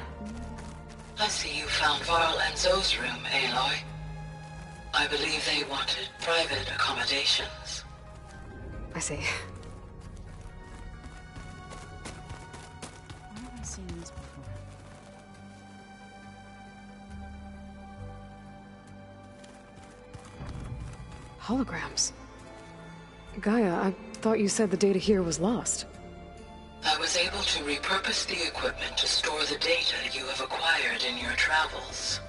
I see you found Varl and Zoe's room, Aloy. I believe they wanted private accommodations. I see. Where have I seen this before? Holograms. Gaia, I thought you said the data here was lost. I was able to repurpose the equipment to store the data you have acquired in your travels.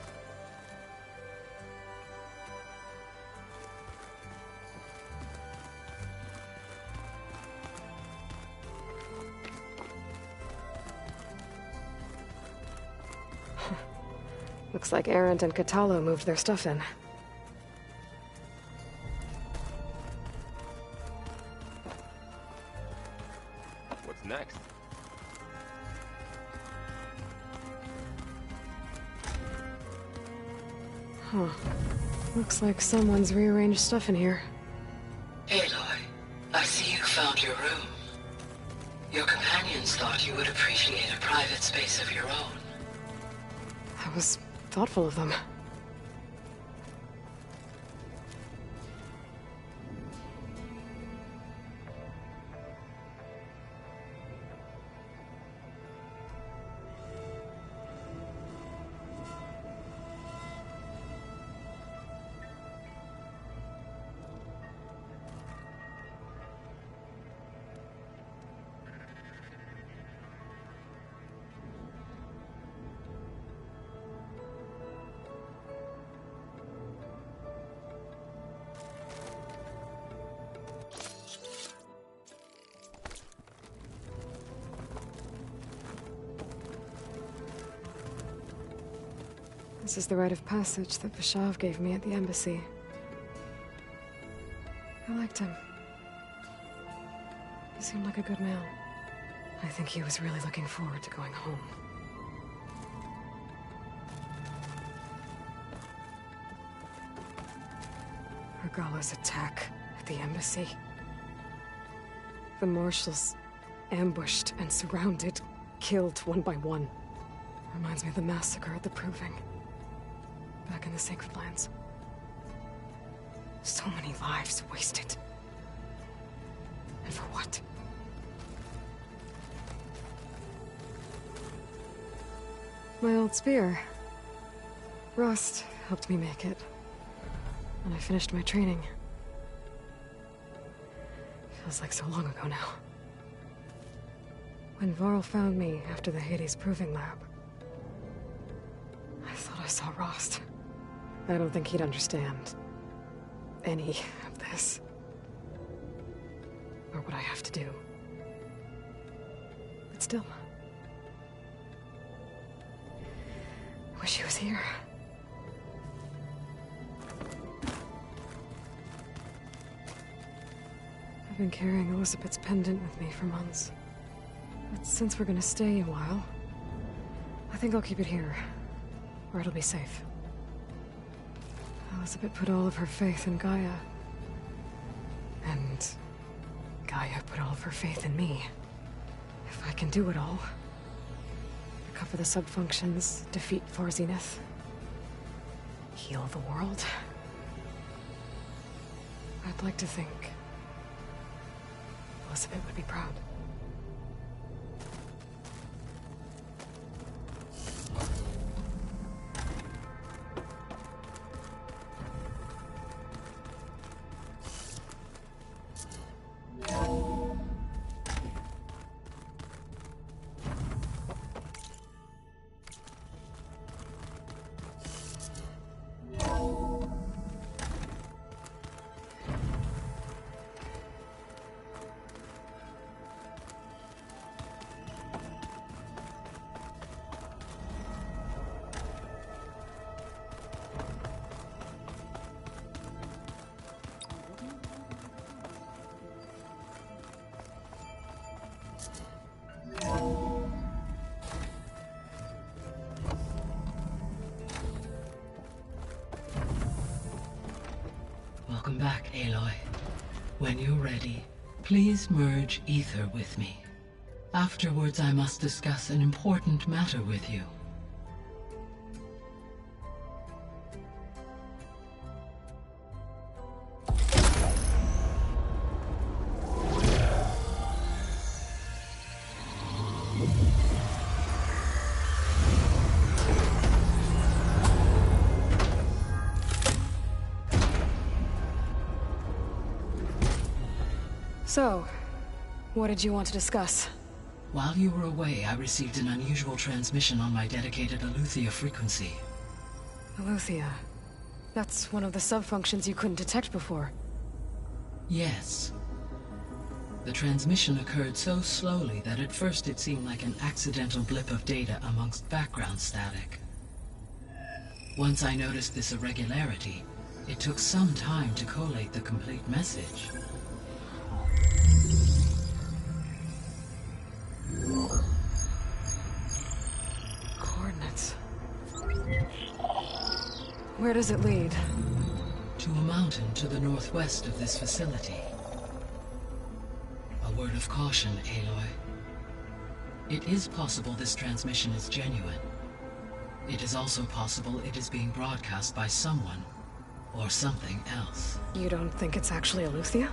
Looks like Erend and Kotallo moved their stuff in. What's next? Huh. Looks like someone's rearranged stuff in here. Aloy, I see you found your room. Your companions thought you would appreciate a private space of your own. That was thoughtful of them. This is the rite of passage that Vashav gave me at the embassy. I liked him. He seemed like a good man. I think he was really looking forward to going home. Regala's attack at the embassy. The marshals ambushed and surrounded, killed one by one. Reminds me of the massacre at the Proving. Back in the Sacred Lands. So many lives wasted. And for what? My old spear. Rust helped me make it. And I finished my training. Feels like so long ago now. When Varl found me after the Hades Proving Lab, I thought I saw Rost. I don't think he'd understand any of this. Or what I have to do. But still. Wish he was here. I've been carrying Elizabeth's pendant with me for months. But since we're gonna stay a while, I think I'll keep it here, where it'll be safe. Elizabeth put all of her faith in Gaia. And Gaia put all of her faith in me. If I can do it all, recover the subfunctions, defeat Thor Zenith, heal the world, I'd like to think Elizabeth would be proud. Welcome back, Aloy. When you're ready, please merge ether with me. Afterwards, I must discuss an important matter with you. So, what did you want to discuss? While you were away, I received an unusual transmission on my dedicated Aletheia frequency. Aletheia. That's one of the subfunctions you couldn't detect before. Yes. The transmission occurred so slowly that at first it seemed like an accidental blip of data amongst background static. Once I noticed this irregularity, it took some time to collate the complete message. Coordinates. Where does it lead? To a mountain to the northwest of this facility. A word of caution, Aloy. It is possible this transmission is genuine. It is also possible it is being broadcast by someone or something else. You don't think it's actually Aletheia?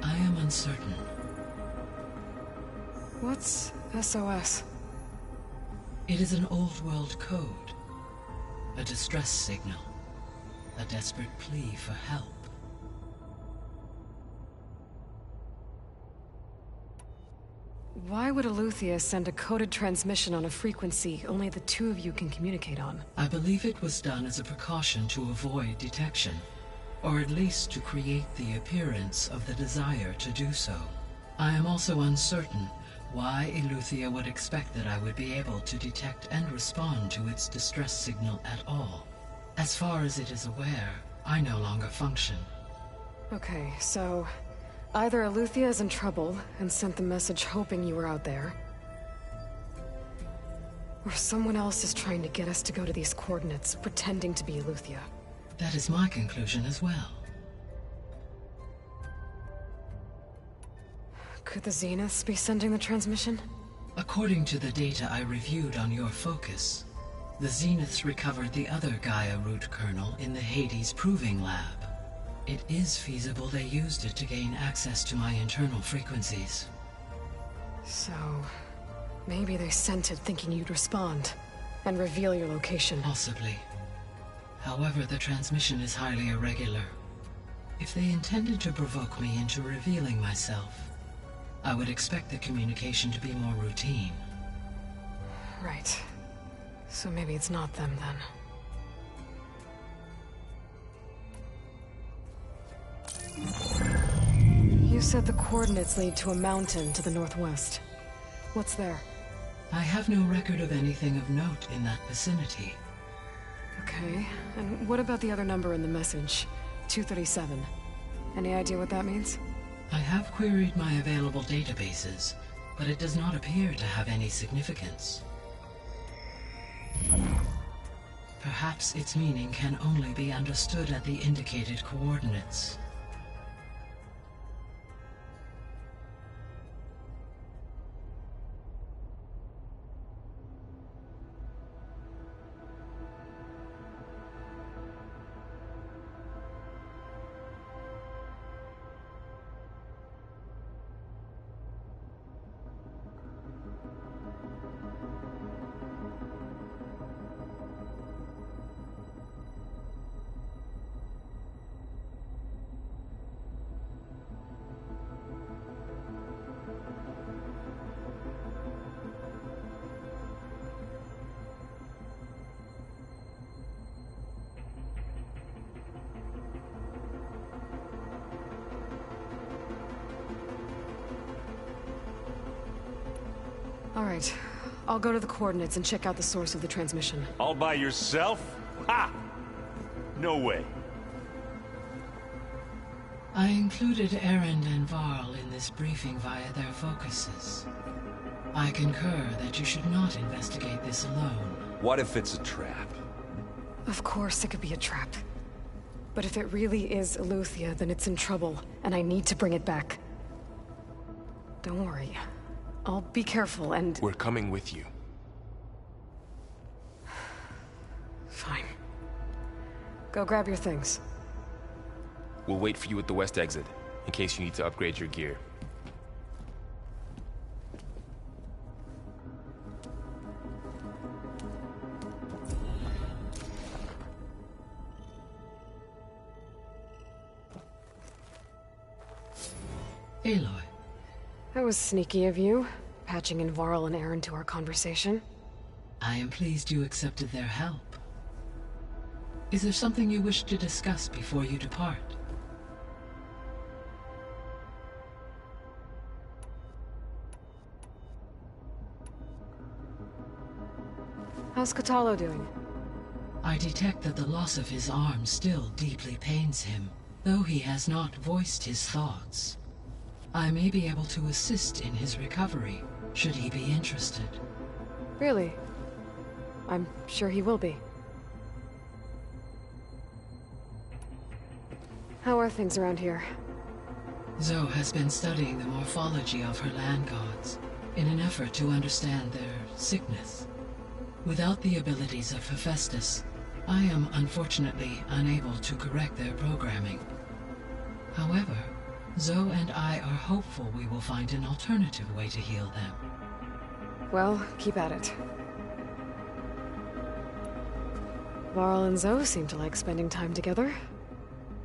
I am uncertain. What's SOS? It is an old world code. A distress signal. A desperate plea for help. Why would Aletheia send a coded transmission on a frequency only the two of you can communicate on? I believe it was done as a precaution to avoid detection. Or at least to create the appearance of the desire to do so. I am also uncertain why Eleuthia would expect that I would be able to detect and respond to its distress signal at all. As far as it is aware, I no longer function. Okay, so either Eleuthia is in trouble and sent the message hoping you were out there, or someone else is trying to get us to go to these coordinates, pretending to be Eleuthia. That is my conclusion as well. Could the Zeniths be sending the transmission? According to the data I reviewed on your focus, the Zeniths recovered the other Gaia root kernel in the Hades Proving Lab. It is feasible they used it to gain access to my internal frequencies. So, maybe they sent it thinking you'd respond, and reveal your location. Possibly. However, the transmission is highly irregular. If they intended to provoke me into revealing myself, I would expect the communication to be more routine. Right. So maybe it's not them then. You said the coordinates lead to a mountain to the northwest. What's there? I have no record of anything of note in that vicinity. Okay, and what about the other number in the message? 237. Any idea what that means? I have queried my available databases, but it does not appear to have any significance. Perhaps its meaning can only be understood at the indicated coordinates. All right. I'll go to the coordinates and check out the source of the transmission. All by yourself? Ha! No way. I included Erend and Varl in this briefing via their focuses. I concur that you should not investigate this alone. What if it's a trap? Of course it could be a trap. But if it really is Eleuthia, then it's in trouble, and I need to bring it back. Don't worry. I'll be careful and... We're coming with you. Fine. Go grab your things. We'll wait for you at the west exit, in case you need to upgrade your gear. Aloy. That was sneaky of you, patching in Varl and Erend to our conversation. I am pleased you accepted their help. Is there something you wish to discuss before you depart? How's Kotallo doing? I detect that the loss of his arm still deeply pains him, though he has not voiced his thoughts. I may be able to assist in his recovery, should he be interested. Really? I'm sure he will be. How are things around here? Zoe has been studying the morphology of her land gods in an effort to understand their sickness. Without the abilities of Hephaestus, I am unfortunately unable to correct their programming. However, Zoe and I are hopeful we will find an alternative way to heal them. Well, keep at it. Varl and Zoe seem to like spending time together.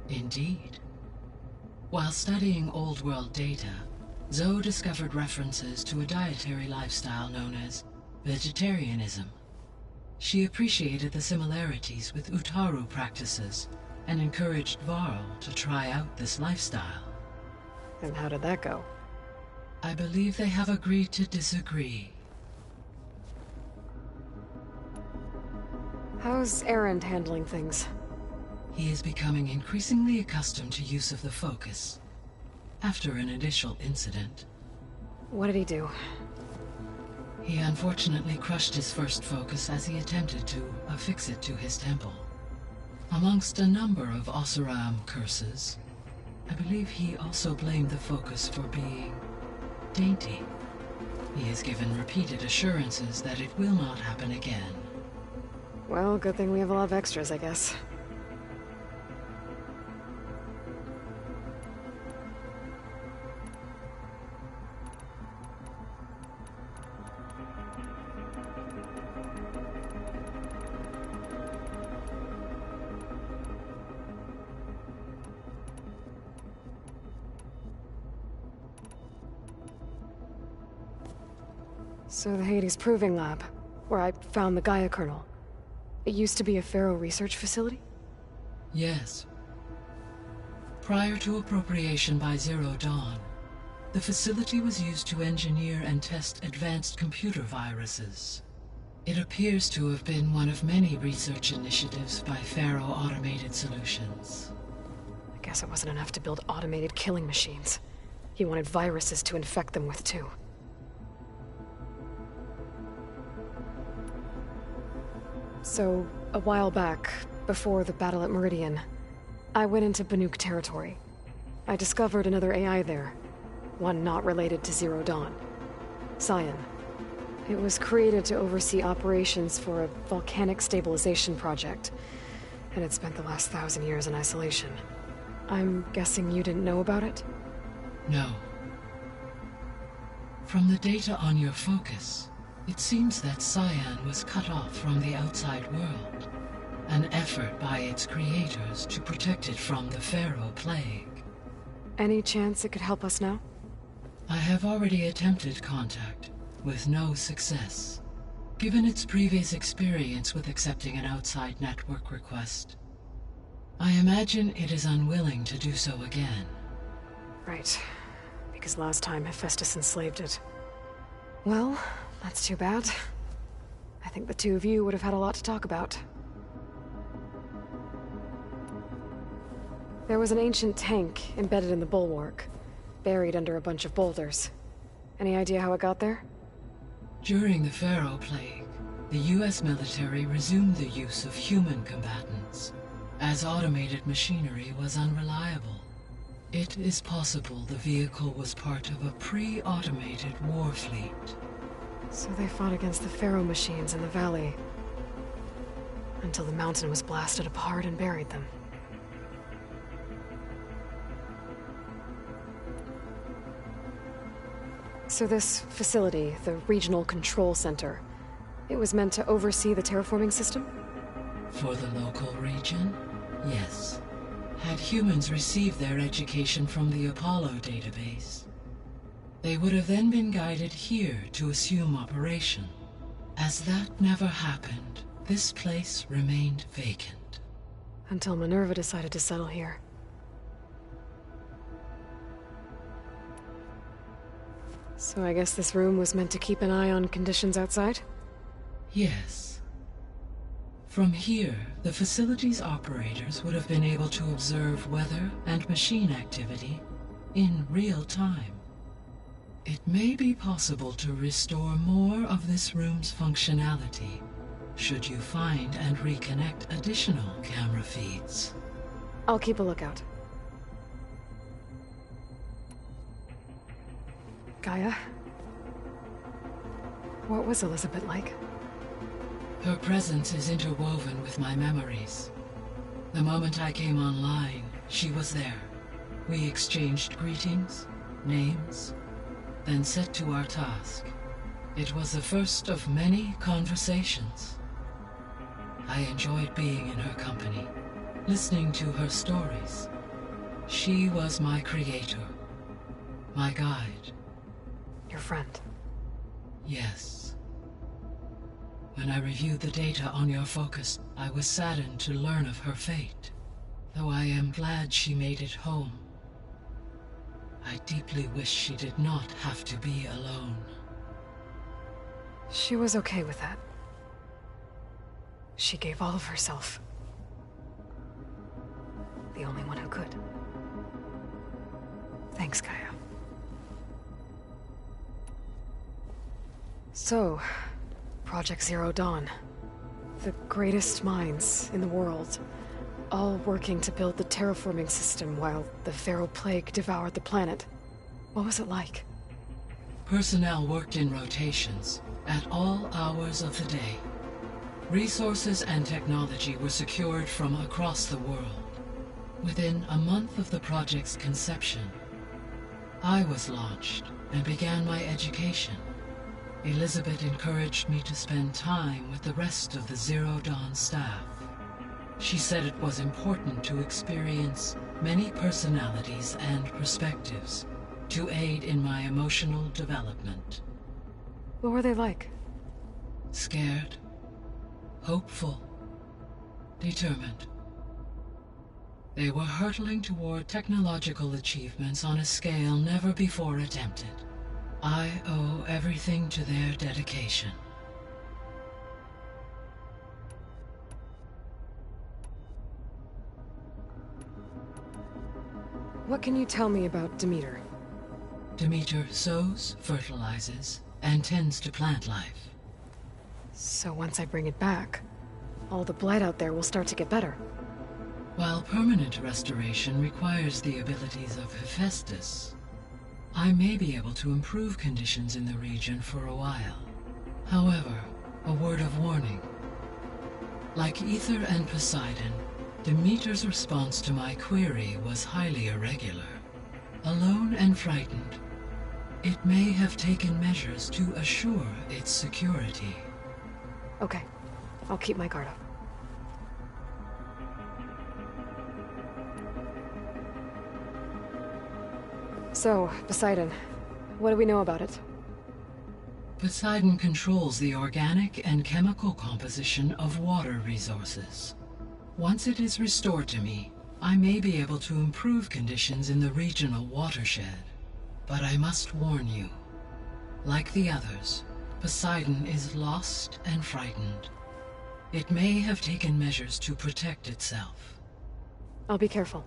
Indeed. While studying Old World data, Zoe discovered references to a dietary lifestyle known as vegetarianism. She appreciated the similarities with Utaru practices and encouraged Varl to try out this lifestyle. And how did that go? I believe they have agreed to disagree. How's Erend handling things? He is becoming increasingly accustomed to use of the focus, after an initial incident. What did he do? He unfortunately crushed his first focus as he attempted to affix it to his temple. Amongst a number of Oseram curses, I believe he also blamed the focus for being dainty. He has given repeated assurances that it will not happen again. Well, good thing we have a lot of extras, I guess. So the Hades Proving Lab, where I found the Gaia kernel. It used to be a Pharaoh research facility? Yes. Prior to appropriation by Zero Dawn, the facility was used to engineer and test advanced computer viruses. It appears to have been one of many research initiatives by Pharaoh Automated Solutions. I guess it wasn't enough to build automated killing machines. He wanted viruses to infect them with, too. So, a while back, before the battle at Meridian, I went into Banuk territory. I discovered another AI there, one not related to Zero Dawn. Scion. It was created to oversee operations for a volcanic stabilization project, and it spent the last 1,000 years in isolation. I'm guessing you didn't know about it? No. From the data on your focus, it seems that Scion was cut off from the outside world, an effort by its creators to protect it from the Pharaoh Plague. Any chance it could help us now? I have already attempted contact, with no success. Given its previous experience with accepting an outside network request, I imagine it is unwilling to do so again. Right. Because last time Hephaestus enslaved it. Well, that's too bad. I think the two of you would have had a lot to talk about. There was an ancient tank embedded in the bulwark, buried under a bunch of boulders. Any idea how it got there? During the Pharaoh Plague, the US military resumed the use of human combatants, as automated machinery was unreliable. It is possible the vehicle was part of a pre-automated war fleet. So they fought against the Pharaoh machines in the valley, until the mountain was blasted apart and buried them. So this facility, the Regional Control Center, it was meant to oversee the terraforming system? For the local region, yes. Had humans received their education from the Apollo database, they would have then been guided here to assume operation. As that never happened, this place remained vacant. Until Minerva decided to settle here. So I guess this room was meant to keep an eye on conditions outside? Yes. From here, the facility's operators would have been able to observe weather and machine activity in real time. It may be possible to restore more of this room's functionality, should you find and reconnect additional camera feeds. I'll keep a lookout. Gaia? What was Elizabeth like? Her presence is interwoven with my memories. The moment I came online, she was there. We exchanged greetings, names, then set to our task. It was the first of many conversations. I enjoyed being in her company, listening to her stories. She was my creator, my guide. Your friend? Yes. When I reviewed the data on your focus, I was saddened to learn of her fate, though I am glad she made it home. I deeply wish she did not have to be alone. She was okay with that. She gave all of herself. The only one who could. Thanks, Gaia. So, Project Zero Dawn. The greatest minds in the world, all working to build the terraforming system while the Pharaoh Plague devoured the planet. What was it like? Personnel worked in rotations, at all hours of the day. Resources and technology were secured from across the world. Within a month of the project's conception, I was launched and began my education. Elizabeth encouraged me to spend time with the rest of the Zero Dawn staff. She said it was important to experience many personalities and perspectives to aid in my emotional development. What were they like? Scared, hopeful, determined. They were hurtling toward technological achievements on a scale never before attempted. I owe everything to their dedication. What can you tell me about Demeter? Demeter sows, fertilizes, and tends to plant life. So once I bring it back, all the blight out there will start to get better. While permanent restoration requires the abilities of Hephaestus, I may be able to improve conditions in the region for a while. However, a word of warning. Like Aether and Poseidon, Demeter's response to my query was highly irregular. Alone and frightened, it may have taken measures to assure its security. Okay, I'll keep my guard up. So, Poseidon, what do we know about it? Poseidon controls the organic and chemical composition of water resources. Once it is restored to me, I may be able to improve conditions in the regional watershed. But I must warn you, like the others, Poseidon is lost and frightened. It may have taken measures to protect itself. I'll be careful.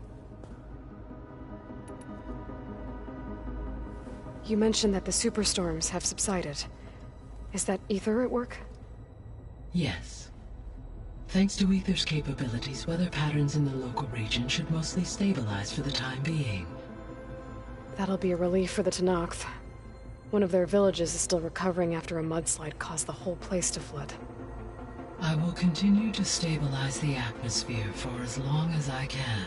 You mentioned that the superstorms have subsided. Is that Aether at work? Yes. Thanks to Aether's capabilities, weather patterns in the local region should mostly stabilize for the time being. That'll be a relief for the Tenakth. One of their villages is still recovering after a mudslide caused the whole place to flood. I will continue to stabilize the atmosphere for as long as I can.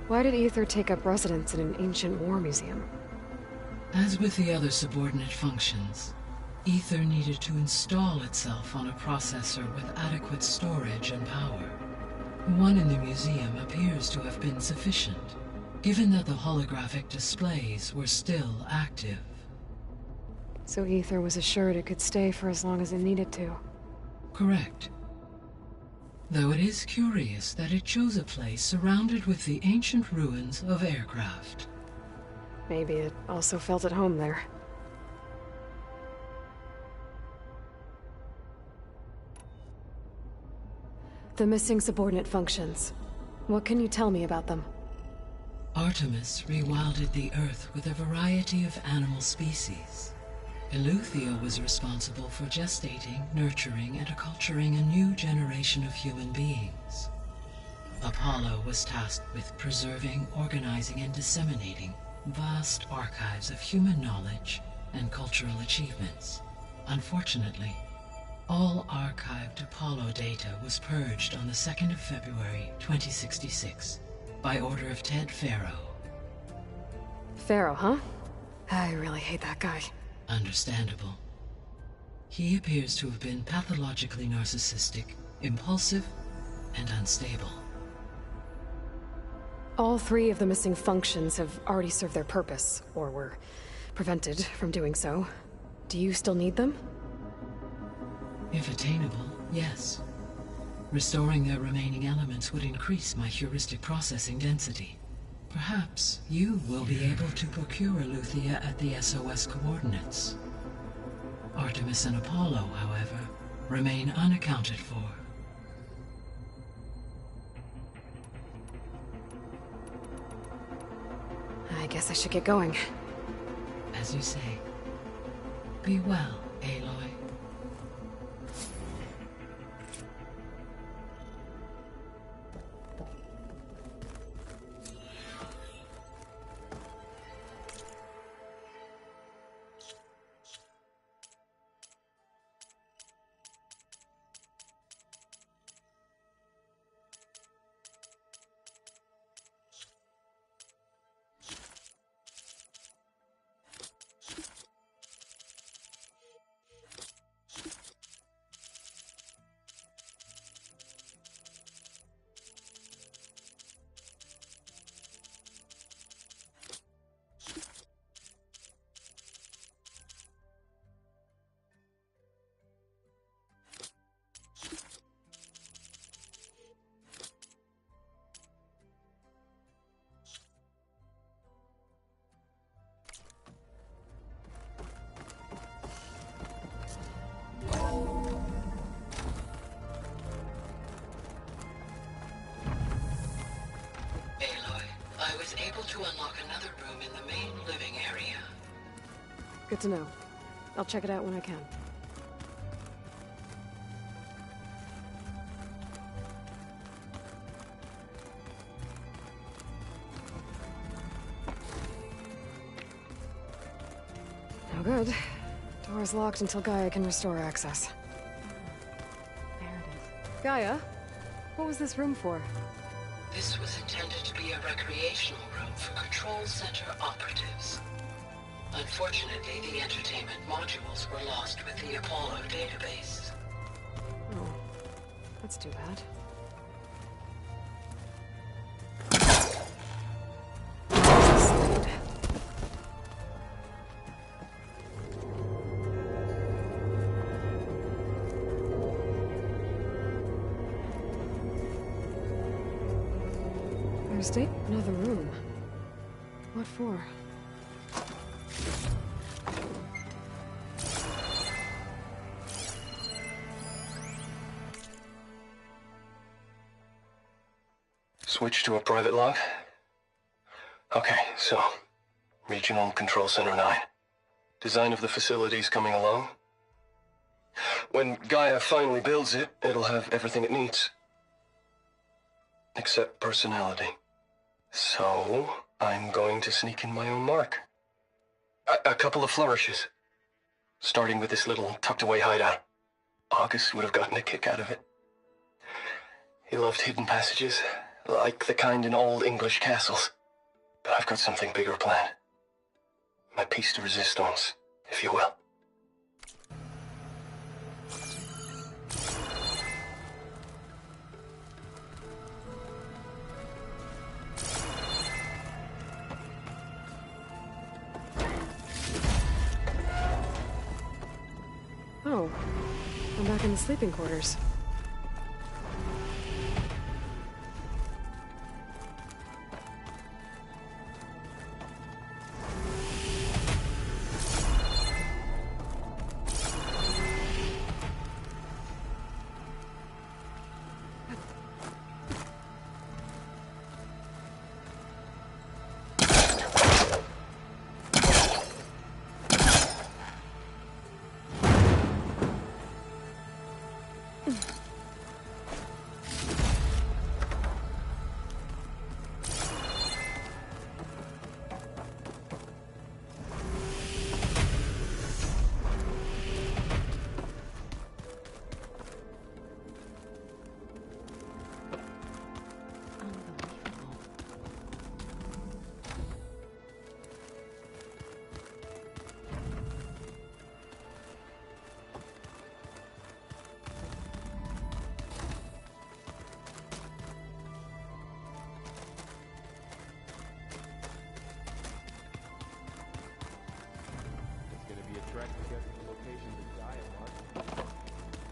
Why did Aether take up residence in an ancient war museum? As with the other subordinate functions, Aether needed to install itself on a processor with adequate storage and power. One in the museum appears to have been sufficient, given that the holographic displays were still active. So Aether was assured it could stay for as long as it needed to. Correct. Though it is curious that it chose a place surrounded with the ancient ruins of aircraft. Maybe it also felt at home there. The missing subordinate functions. What can you tell me about them? Artemis rewilded the Earth with a variety of animal species. Eleuthia was responsible for gestating, nurturing, and acculturating a new generation of human beings. Apollo was tasked with preserving, organizing, and disseminating vast archives of human knowledge and cultural achievements. Unfortunately, all archived Apollo data was purged on the 2nd of February, 2066, by order of Ted Faro. Faro, huh? I really hate that guy. Understandable. He appears to have been pathologically narcissistic, impulsive, and unstable. All 3 of the missing functions have already served their purpose, or were prevented from doing so. Do you still need them? If attainable, yes. Restoring their remaining elements would increase my heuristic processing density. Perhaps you will be able to procure Eleuthia at the SOS coordinates. Artemis and Apollo, however, remain unaccounted for. I guess I should get going. As you say. Be well, Aloy. To unlock another room in the main living area. Good to know. I'll check it out when I can. No good. Door is locked until Gaia can restore access. There it is. Gaia? What was this room for? This was intended to be a recreational room for Control Center operatives. Unfortunately, the entertainment modules were lost with the Apollo database. Oh, that's too bad. Thursday? Another room. What for? Switch to a private log? Okay, so... Regional Control Center 9. Design of the facility's coming along. When Gaia finally builds it, it'll have everything it needs. Except personality. So, I'm going to sneak in my own mark. A couple of flourishes. Starting with this little tucked-away hideout. August would have gotten a kick out of it. He loved hidden passages, like the kind in old English castles. But I've got something bigger planned. My piece de resistance, if you will. Oh, I'm back in the sleeping quarters.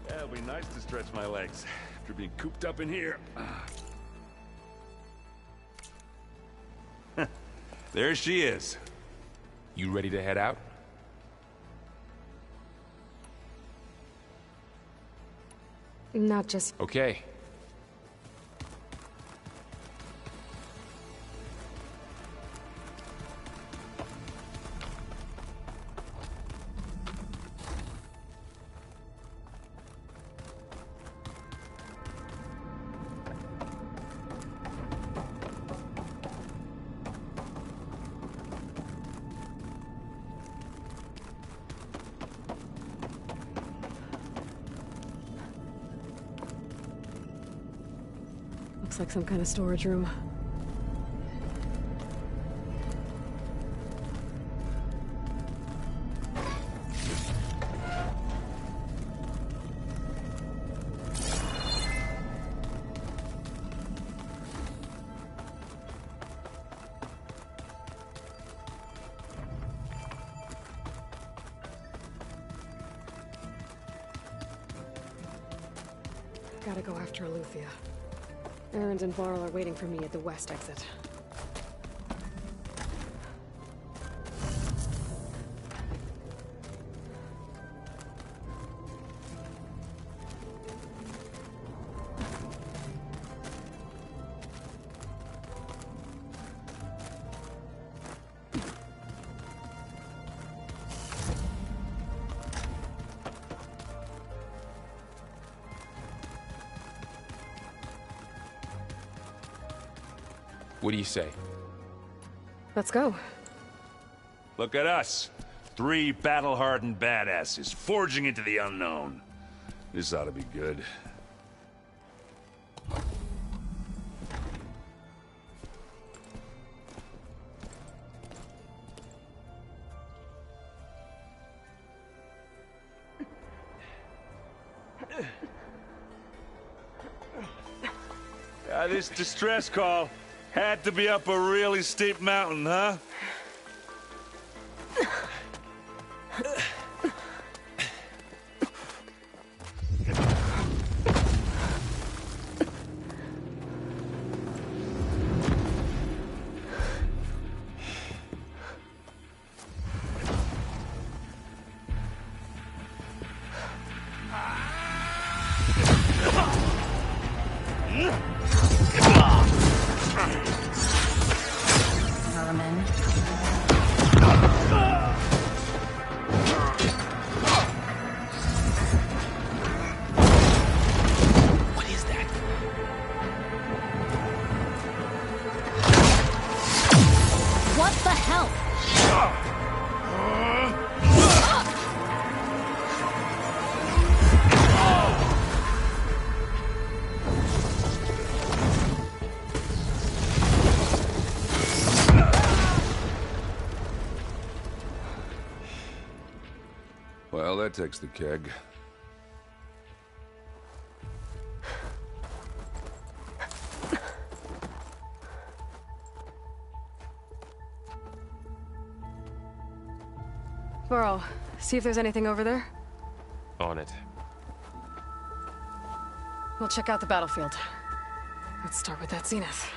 Yeah, it'll be nice to stretch my legs. after being cooped up in here. There she is. You ready to head out? Not just... Okay. Looks like some kind of storage room. Gotta go after Eleuthia. Erend and Varl are waiting for me at the west exit. What do you say? Let's go. Look at us. 3 battle-hardened badasses forging into the unknown. This ought to be good. This distress call had to be up a really steep mountain, huh? Well, that takes the keg. Varl, see if there's anything over there. On it. We'll check out the battlefield. Let's start with that zenith.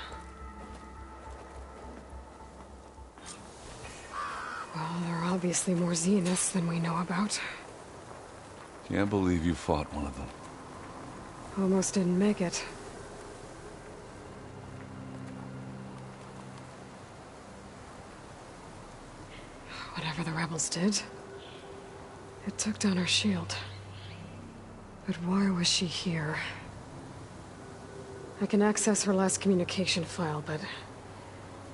Well, there are obviously more zeniths than we know about. Can't believe you fought one of them. Almost didn't make it. Whatever the rebels did, it took down her shield. But why was she here? I can access her last communication file, but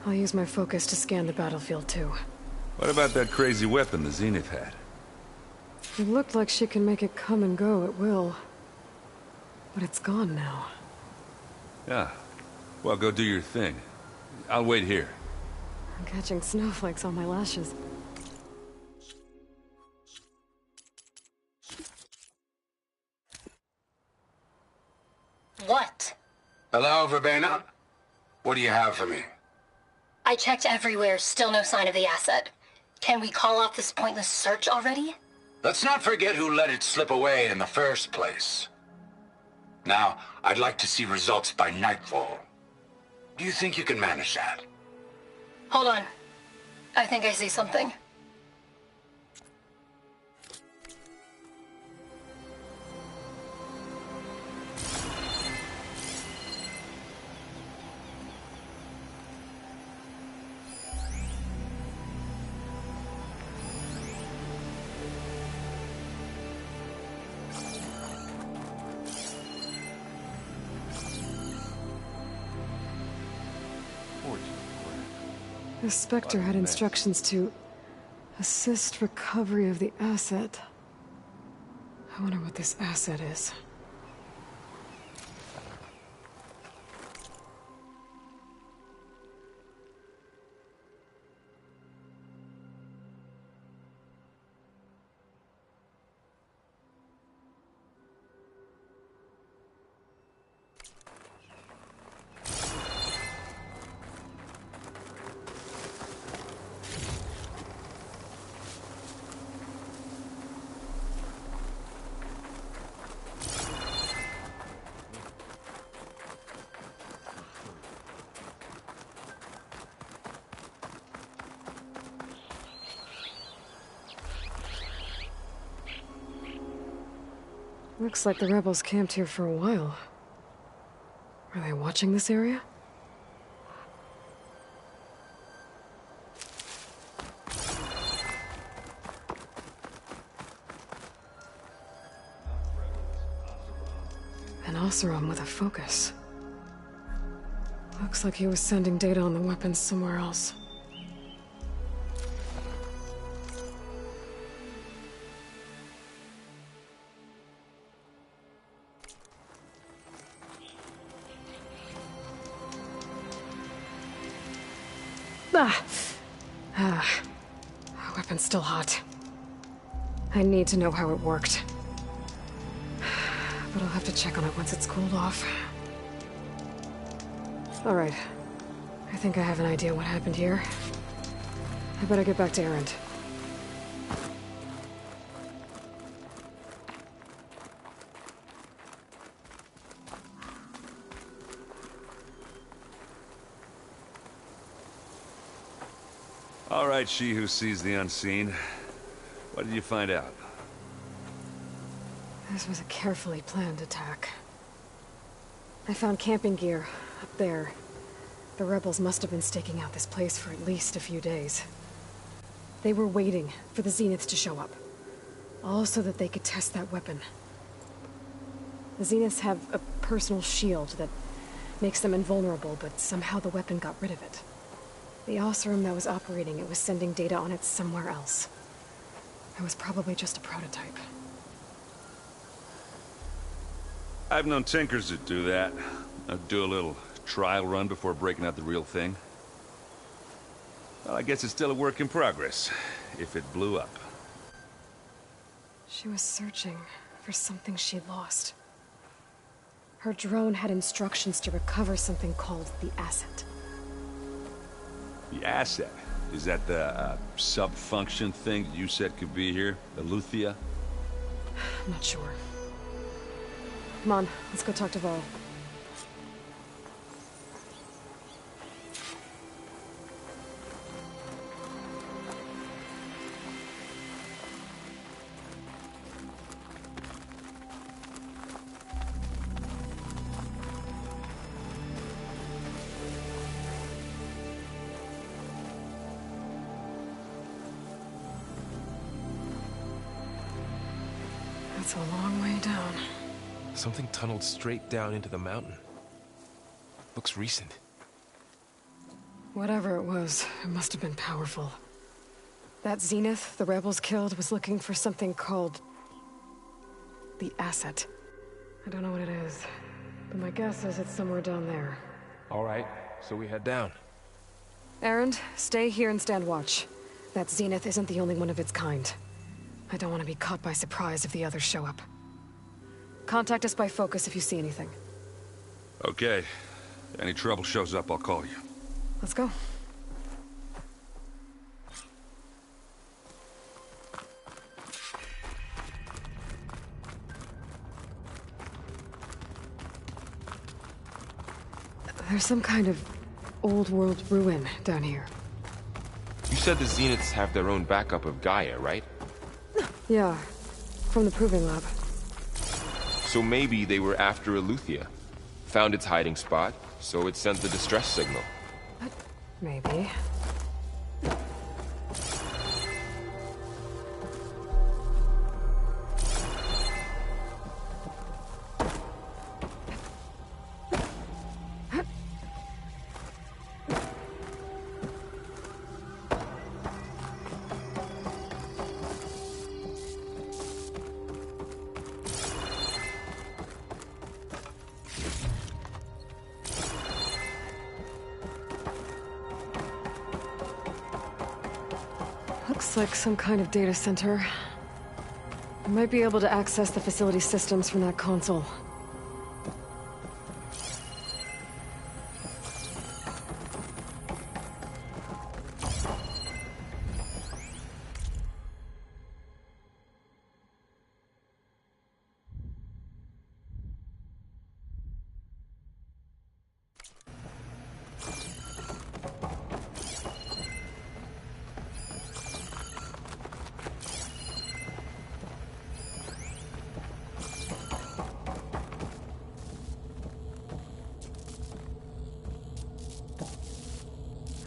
I'll use my focus to scan the battlefield too. What about that crazy weapon the Zenith had? It looked like she can make it come and go at will. But it's gone now. Yeah. Well, go do your thing. I'll wait here. I'm catching snowflakes on my lashes. What? Hello, Verbena? What do you have for me? I checked everywhere, still no sign of the asset. Can we call off this pointless search already? Let's not forget who let it slip away in the first place. Now, I'd like to see results by nightfall. Do you think you can manage that? Hold on. I think I see something. The Spectre had instructions to assist recovery of the asset. I wonder what this asset is. Looks like the rebels camped here for a while. Are they watching this area? An Oseram with a focus. Looks like he was sending data on the weapons somewhere else. Weapon's still hot. I need to know how it worked. But I'll have to check on it once it's cooled off. Alright. I think I have an idea what happened here. I better get back to Erend. All right, she who sees the unseen. What did you find out? This was a carefully planned attack. I found camping gear up there. The rebels must have been staking out this place for at least a few days. They were waiting for the Zeniths to show up. All so that they could test that weapon. The Zeniths have a personal shield that makes them invulnerable, but somehow the weapon got rid of it. The Oseram that was operating it was sending data on it somewhere else. It was probably just a prototype. I've known tinkers that do that. I'd do a little trial run before breaking out the real thing. Well, I guess it's still a work in progress, if it blew up. She was searching for something she lost. Her drone had instructions to recover something called the asset. The asset? Is that the sub-function thing that you said could be here? The Luthia? I'm not sure. Come on, let's go talk to Varl. That's a long way down. Something tunneled straight down into the mountain. Looks recent. Whatever it was, it must have been powerful. That Zenith the rebels killed was looking for something called the asset. I don't know what it is, but my guess is it's somewhere down there. All right, so we head down. Erend, stay here and stand watch. That Zenith isn't the only one of its kind. I don't want to be caught by surprise if the others show up. Contact us by focus if you see anything. Okay. Any trouble shows up, I'll call you. Let's go. There's some kind of old world ruin down here. You said the Zeniths have their own backup of Gaia, right? Yeah, from the Proving Lab. So maybe they were after Eleuthia. Found its hiding spot, so it sent the distress signal. Maybe. Looks like some kind of data center. I might be able to access the facility systems from that console.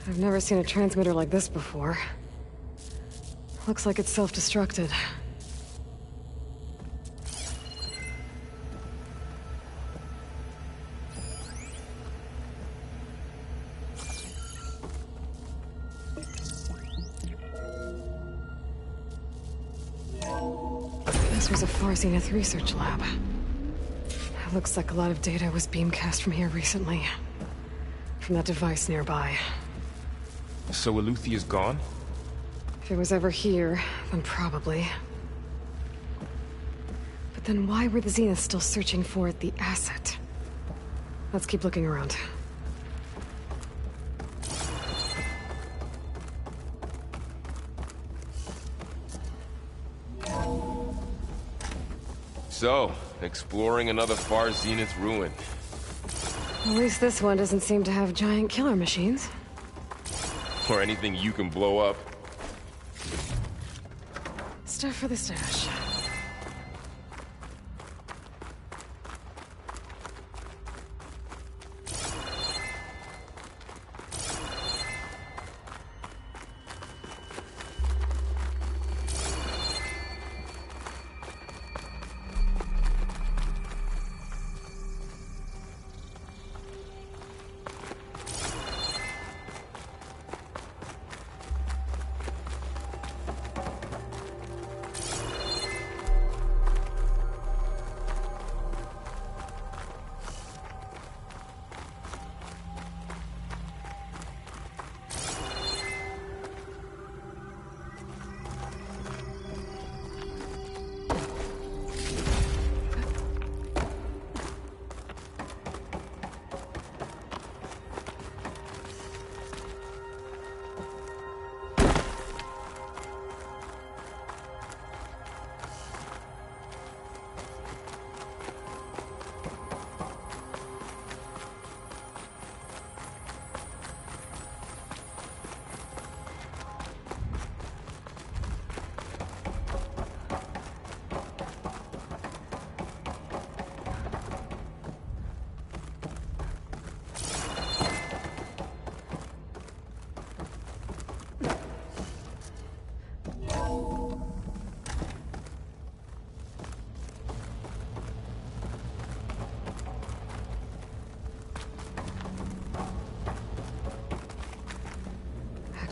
I've never seen a transmitter like this before. Looks like it's self-destructed. This was a Far Zenith research lab. It looks like a lot of data was beamcast from here recently. From that device nearby. So Eleuthia's gone? If it was ever here, then probably. But then why were the Zeniths still searching for the asset? Let's keep looking around. So, exploring another Far Zenith ruin. At least this one doesn't seem to have giant killer machines. Or anything you can blow up. Stuff for the stash.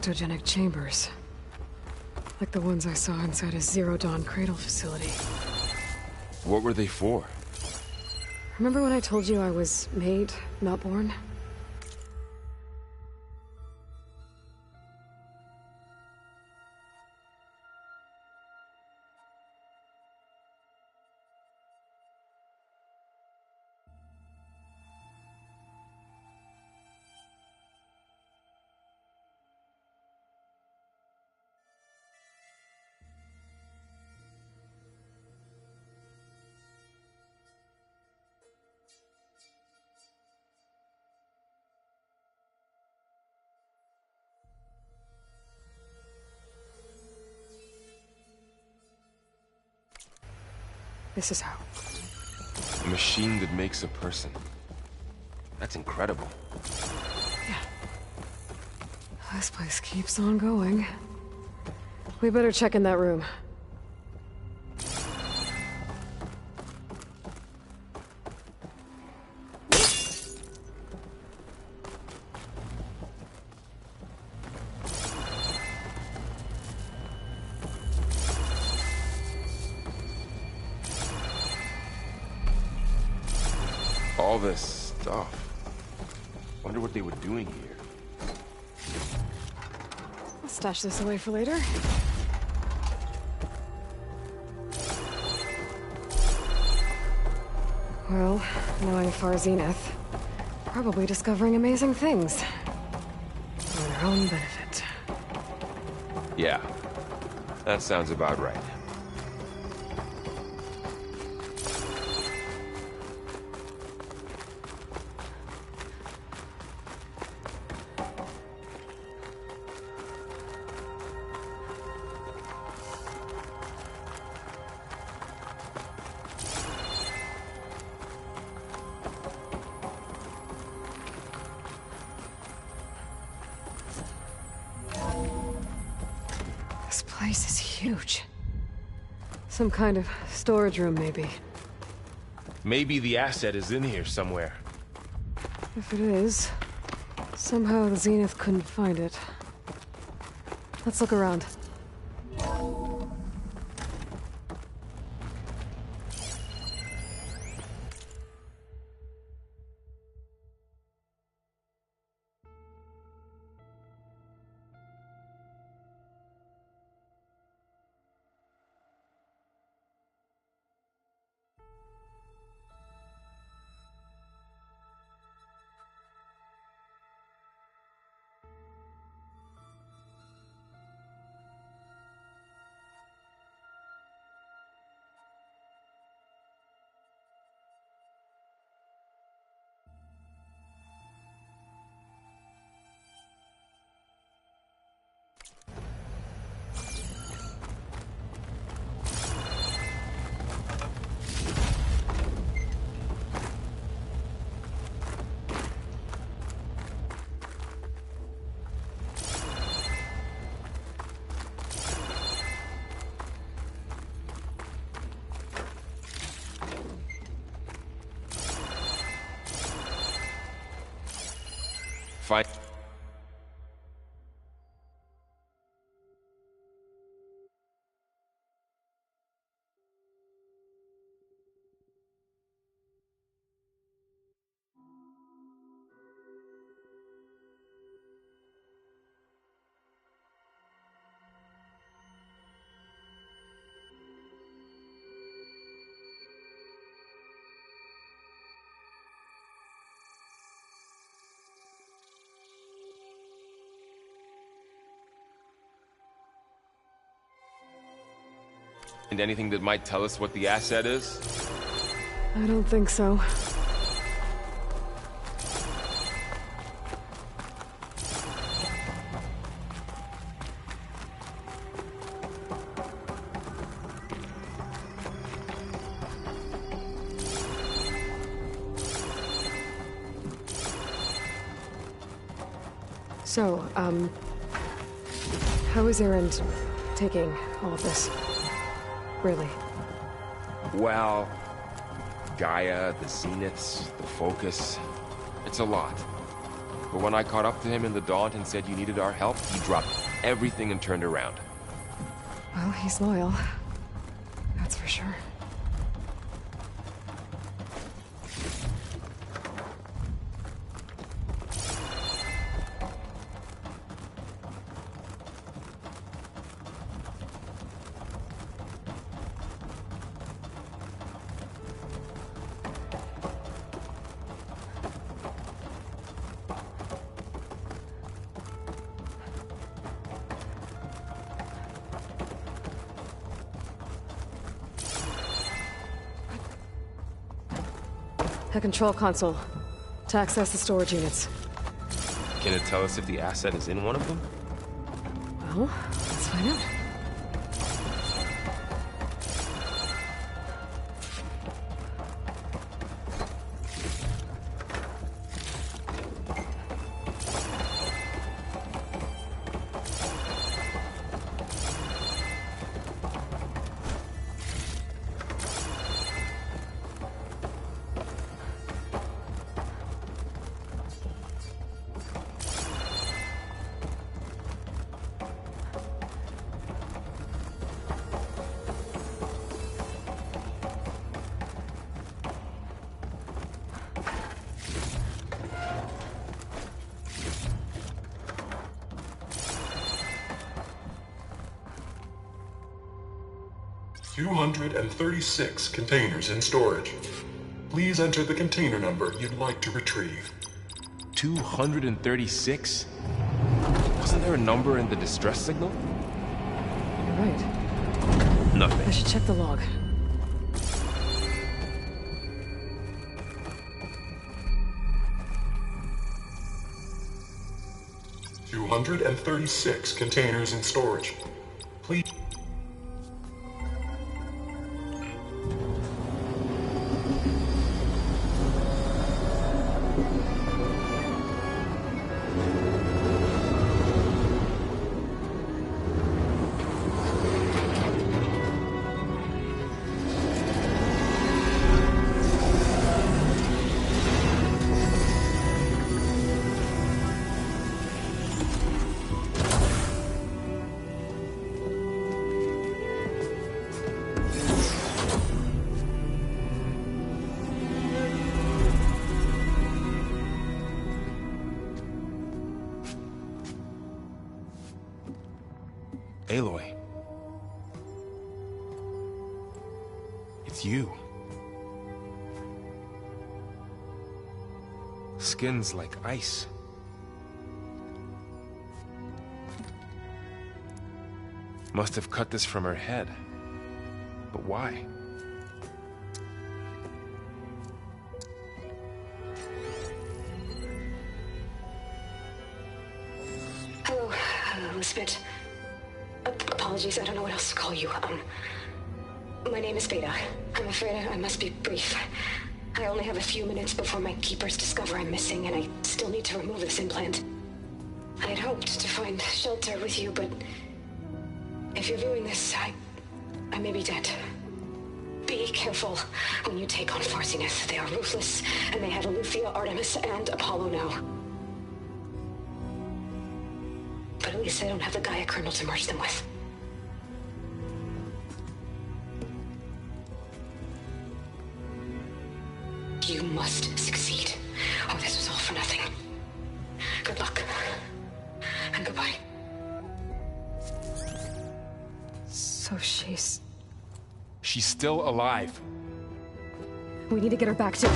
Ectogenic chambers. Like the ones I saw inside a Zero Dawn cradle facility. What were they for? Remember when I told you I was made, not born? This is how. A machine that makes a person. That's incredible. Yeah. This place keeps on going. We better check in that room. All this stuff. Wonder what they were doing here. I'll stash this away for later. Well, knowing Far Zenith, probably discovering amazing things. For their own benefit. Yeah, that sounds about right. This place is huge. Some kind of storage room, maybe. Maybe the asset is in here somewhere. If it is, somehow the Zenith couldn't find it. Let's look around. Fine. And anything that might tell us what the asset is? I don't think so. So, how is Erend taking all of this? Really? Well, Gaia, the Zeniths, the Focus. It's a lot. But when I caught up to him in the Daunt and said you needed our help, he dropped everything and turned around. Well, he's loyal. That's for sure. A control console to access the storage units. Can it tell us if the asset is in one of them? Well, let's find out. 236 containers in storage. Please enter the container number you'd like to retrieve. 236? Wasn't there a number in the distress signal? You're right. Nothing. I should check the log. $236 containers in storage. Please. Aloy. It's you. Skin's like ice. Must have cut this from her head. But why? Hello, Elizabeth. Apologies, I don't know what else to call you. My name is Veda. I'm afraid I must be brief. I only have a few minutes before my keepers discover I'm missing, and I still need to remove this implant. I had hoped to find shelter with you, but if you're viewing this, I may be dead. Be careful when you take on Farsineth. They are ruthless, and they have Eleuthia, Artemis, and Apollo now. But at least I don't have the Gaia kernel to merge them with. You must succeed, or this was all for nothing. Good luck. And goodbye. So she's still alive. We need to get her back to...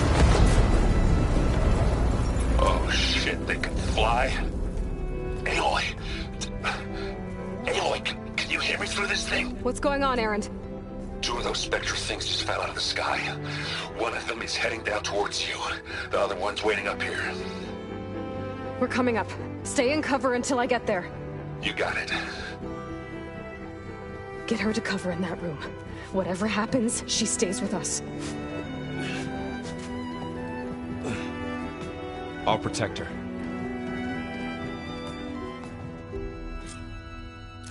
Oh shit, they can fly? Aloy! Aloy, can you hear me through this thing? What's going on, Erend? Two of those Spectre things just fell out of the sky. One of them is heading down towards you. The other one's waiting up here. We're coming up. Stay in cover until I get there. You got it. Get her to cover in that room. Whatever happens, she stays with us. I'll protect her.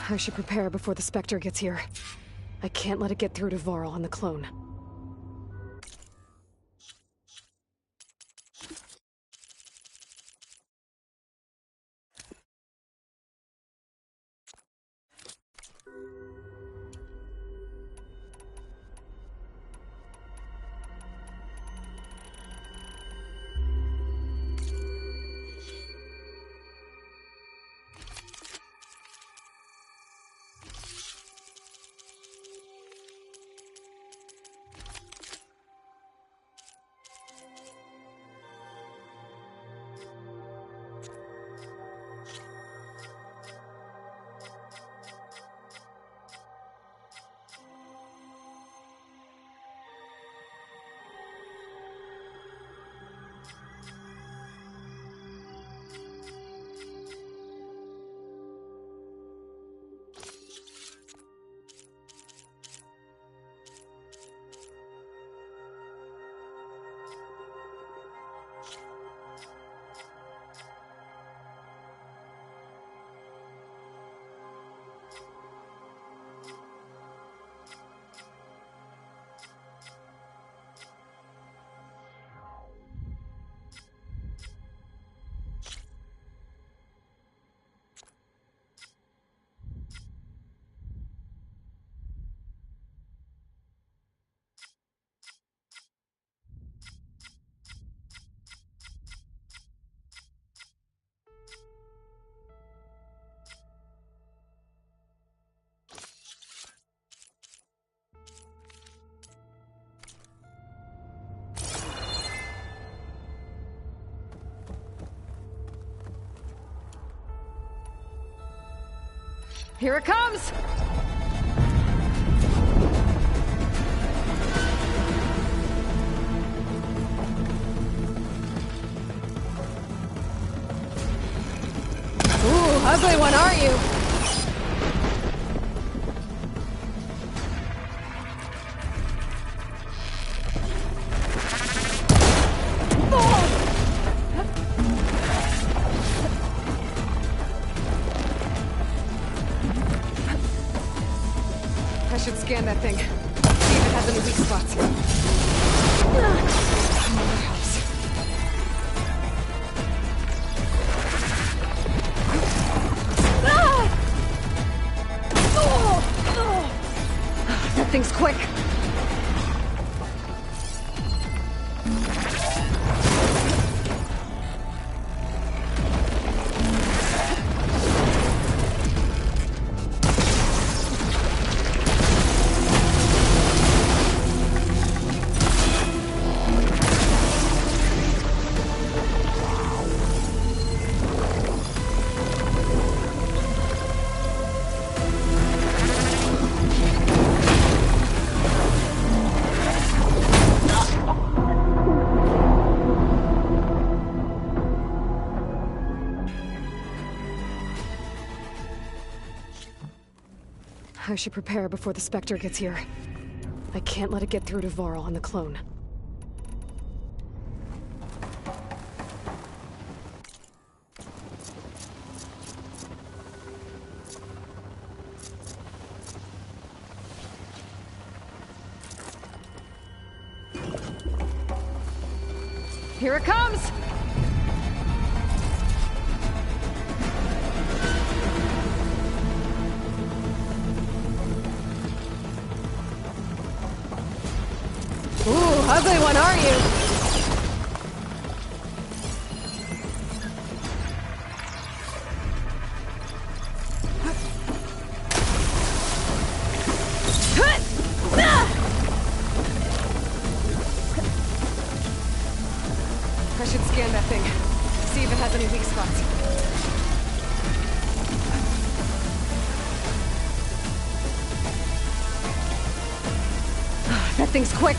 I should prepare before the Spectre gets here. I can't let it get through to Varl and the clone. Here it comes! Ooh, ugly one, are you? I should scan that thing. See if it has any weak spots. That thing's quick. I should prepare before the Spectre gets here. I can't let it get through to Varl and the clone. Here it comes! Ooh, ugly one, are you? I should scan that thing. See if it has any weak spots. That thing's quick.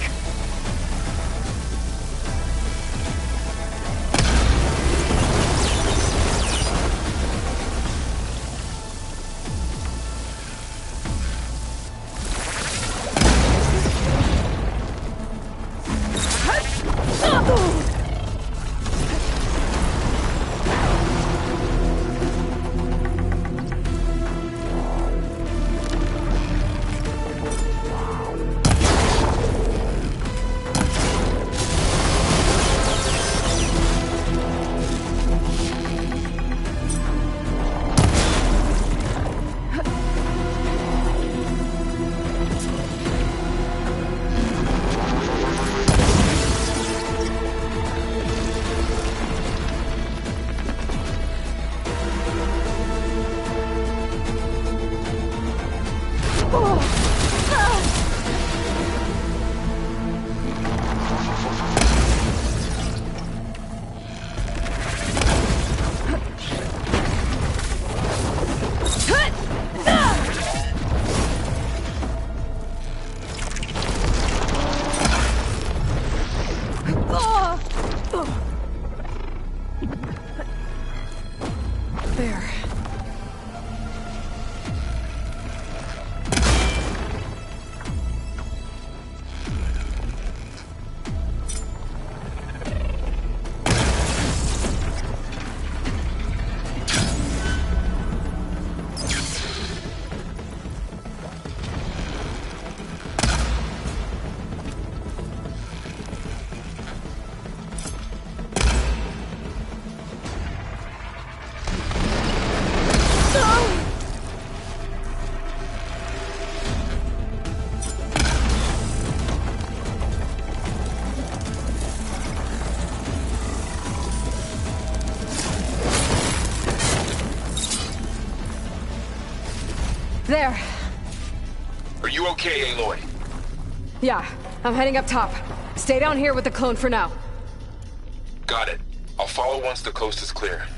There. There. Are you okay, Aloy? Yeah, I'm heading up top. Stay down here with the clone for now. Got it. I'll follow once the coast is clear.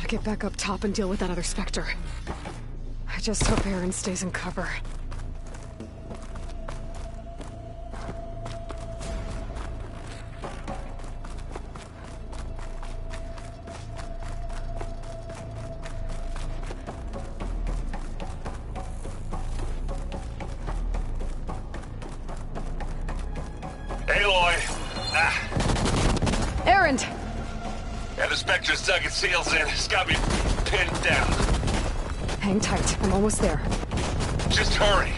Gotta get back up top and deal with that other Spectre. I just hope Aaron stays in cover. Aloy! Aaron! Yeah, the Spectre's dug its heels in. It's got me pinned down. Hang tight. I'm almost there. Just hurry.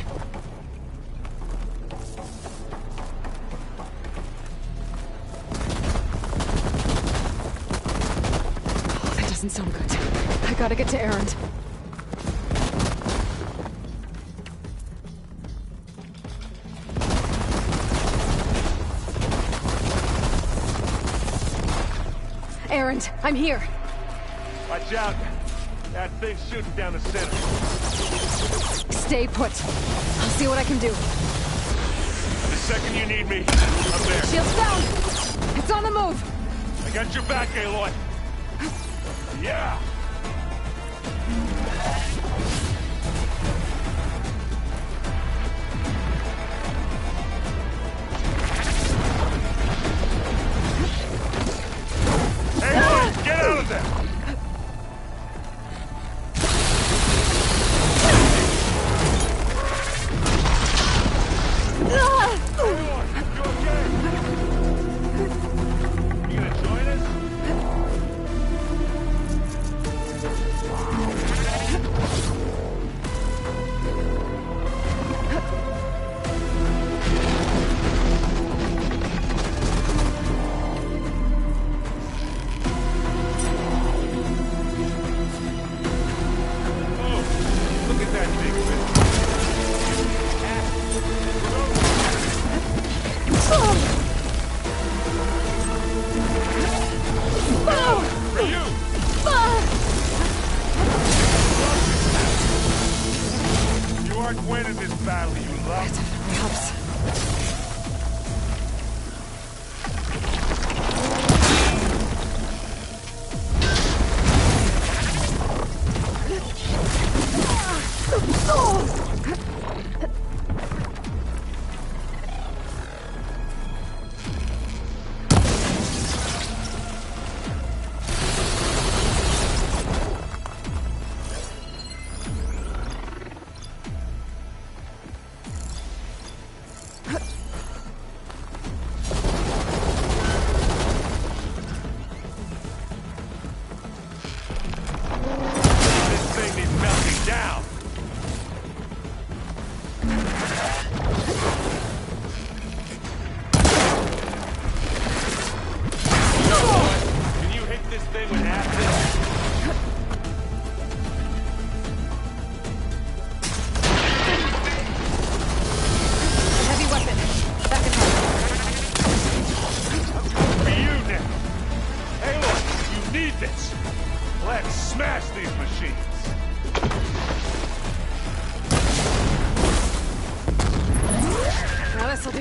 Oh, that doesn't sound good. I gotta get to Aaron. Aaron, I'm here. Watch out. That thing's shooting down the center. Stay put. I'll see what I can do. The second you need me, I'm there. Shield's down. It's on the move. I got your back, Aloy. Yeah. Aloy, get out of there!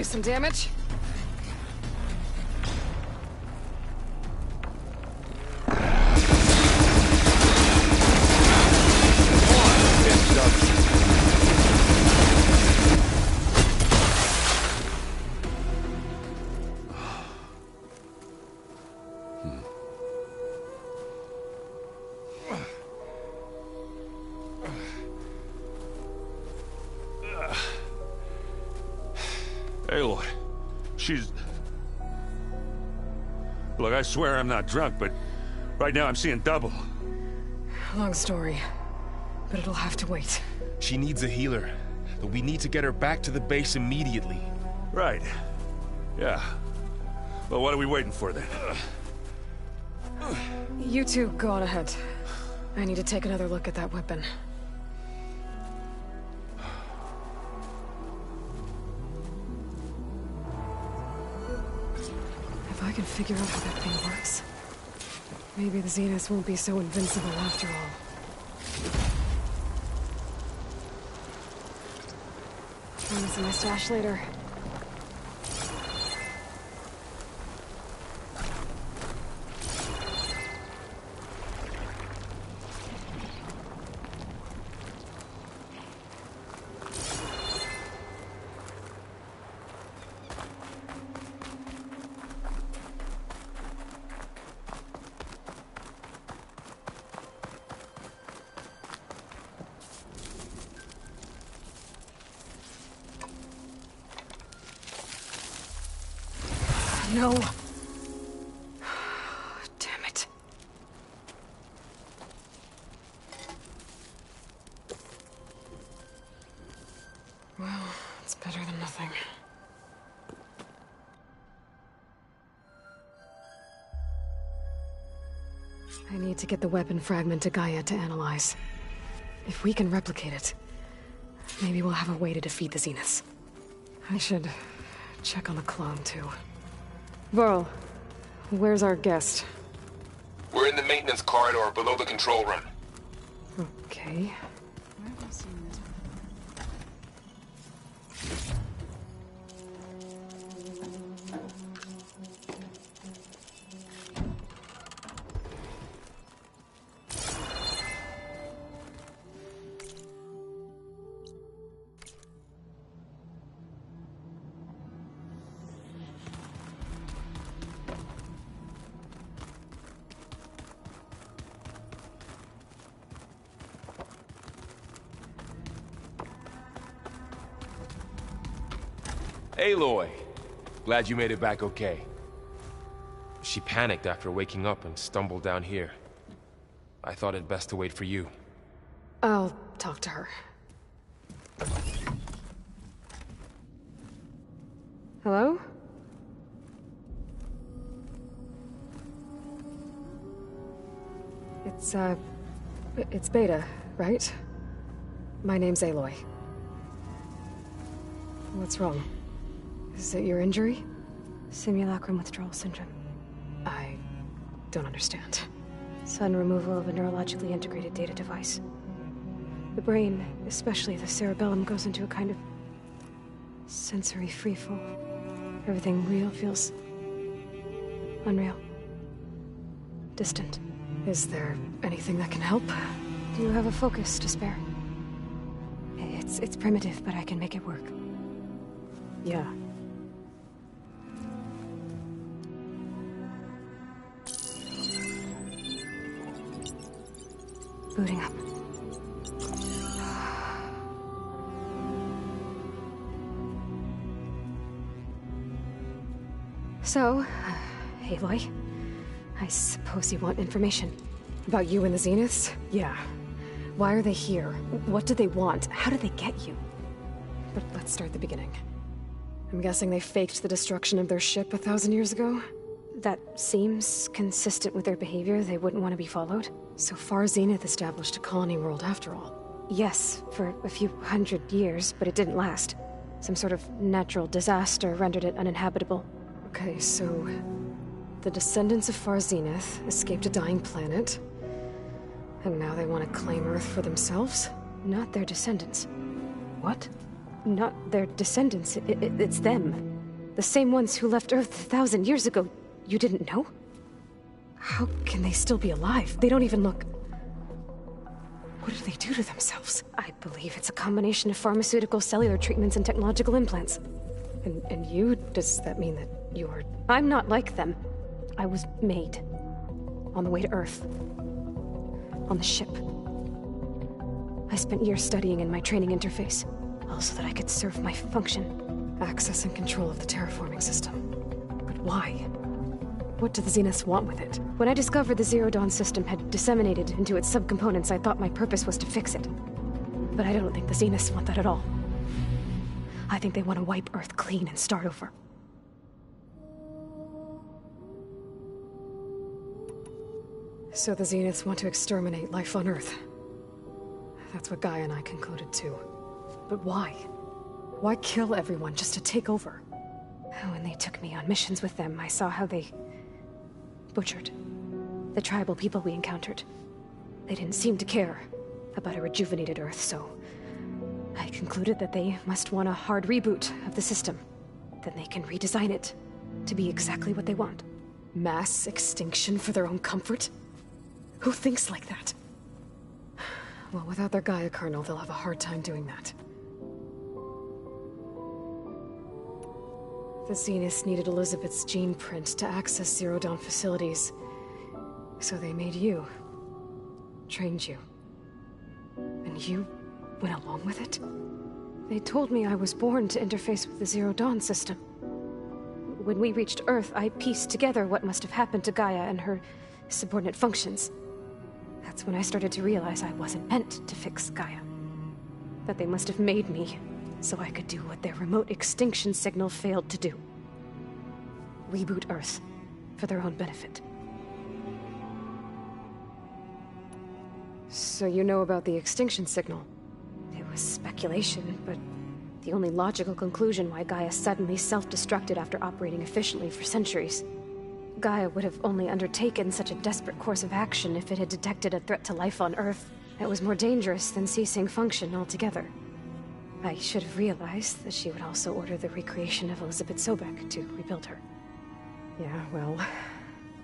Some damage. Aloy, she's... Look, I swear I'm not drunk, but right now I'm seeing double. Long story, but it'll have to wait. She needs a healer, but we need to get her back to the base immediately. Right. Yeah. Well, what are we waiting for then? You two go on ahead. I need to take another look at that weapon. If I can figure out how that thing works, maybe the Zeniths won't be so invincible after all. Find this in my stash later. No. Damn it. Well, it's better than nothing. I need to get the weapon fragment to Gaia to analyze. If we can replicate it, maybe we'll have a way to defeat the Zeniths. I should check on the clone, too. Varl, where's our guest? We're in the maintenance corridor below the control room. Okay. Where have I seen this? Aloy! Glad you made it back okay. She panicked after waking up and stumbled down here. I thought it best to wait for you. I'll talk to her. Hello? It's Beta, right? My name's Aloy. What's wrong? Is it your injury? Simulacrum withdrawal syndrome. I don't understand. Sudden removal of a neurologically integrated data device. The brain, especially the cerebellum, goes into a kind of sensory freefall. Everything real feels unreal. Distant. Is there anything that can help? Do you have a focus to spare? It's primitive, but I can make it work. Yeah. Booting up. So, Aloy, I suppose you want information. About you and the Zeniths? Yeah. Why are they here? What do they want? How did they get you? But let's start at the beginning. I'm guessing they faked the destruction of their ship 1,000 years ago? That seems consistent with their behavior. They wouldn't want to be followed. So far, Zenith established a colony world after all. Yes, for a few hundred years, but it didn't last. Some sort of natural disaster rendered it uninhabitable. Okay, so the descendants of Far Zenith escaped a dying planet, and now they want to claim Earth for themselves? Not their descendants. What? Not their descendants. It's them. The same ones who left Earth 1,000 years ago. You didn't know? How can they still be alive? They don't even look... What did they do to themselves? I believe it's a combination of pharmaceutical, cellular treatments, and technological implants. And you? Does that mean that you're... I'm not like them. I was made. On the way to Earth. On the ship. I spent years studying in my training interface. All so that I could serve my function. Access and control of the terraforming system. But why? What do the Zeniths want with it? When I discovered the Zero Dawn system had disseminated into its subcomponents, I thought my purpose was to fix it. But I don't think the Zeniths want that at all. I think they want to wipe Earth clean and start over. So the Zeniths want to exterminate life on Earth. That's what Gaia and I concluded too. But why? Why kill everyone just to take over? When they took me on missions with them, I saw how they butchered the tribal people we encountered. They didn't seem to care about a rejuvenated Earth, so I concluded that they must want a hard reboot of the system. Then they can redesign it to be exactly what they want. Mass extinction for their own comfort? Who thinks like that? Well, without their Gaia kernel, they'll have a hard time doing that. The Zeniths needed Elizabeth's gene print to access Zero Dawn facilities. So they made you. Trained you. And you went along with it? They told me I was born to interface with the Zero Dawn system. When we reached Earth, I pieced together what must have happened to Gaia and her subordinate functions. That's when I started to realize I wasn't meant to fix Gaia. That they must have made me so I could do what their remote extinction signal failed to do. Reboot Earth, for their own benefit. So you know about the extinction signal? It was speculation, but the only logical conclusion why Gaia suddenly self-destructed after operating efficiently for centuries. Gaia would have only undertaken such a desperate course of action if it had detected a threat to life on Earth that was more dangerous than ceasing function altogether. I should have realized that she would also order the recreation of Elizabeth Sobek to rebuild her. Yeah, well,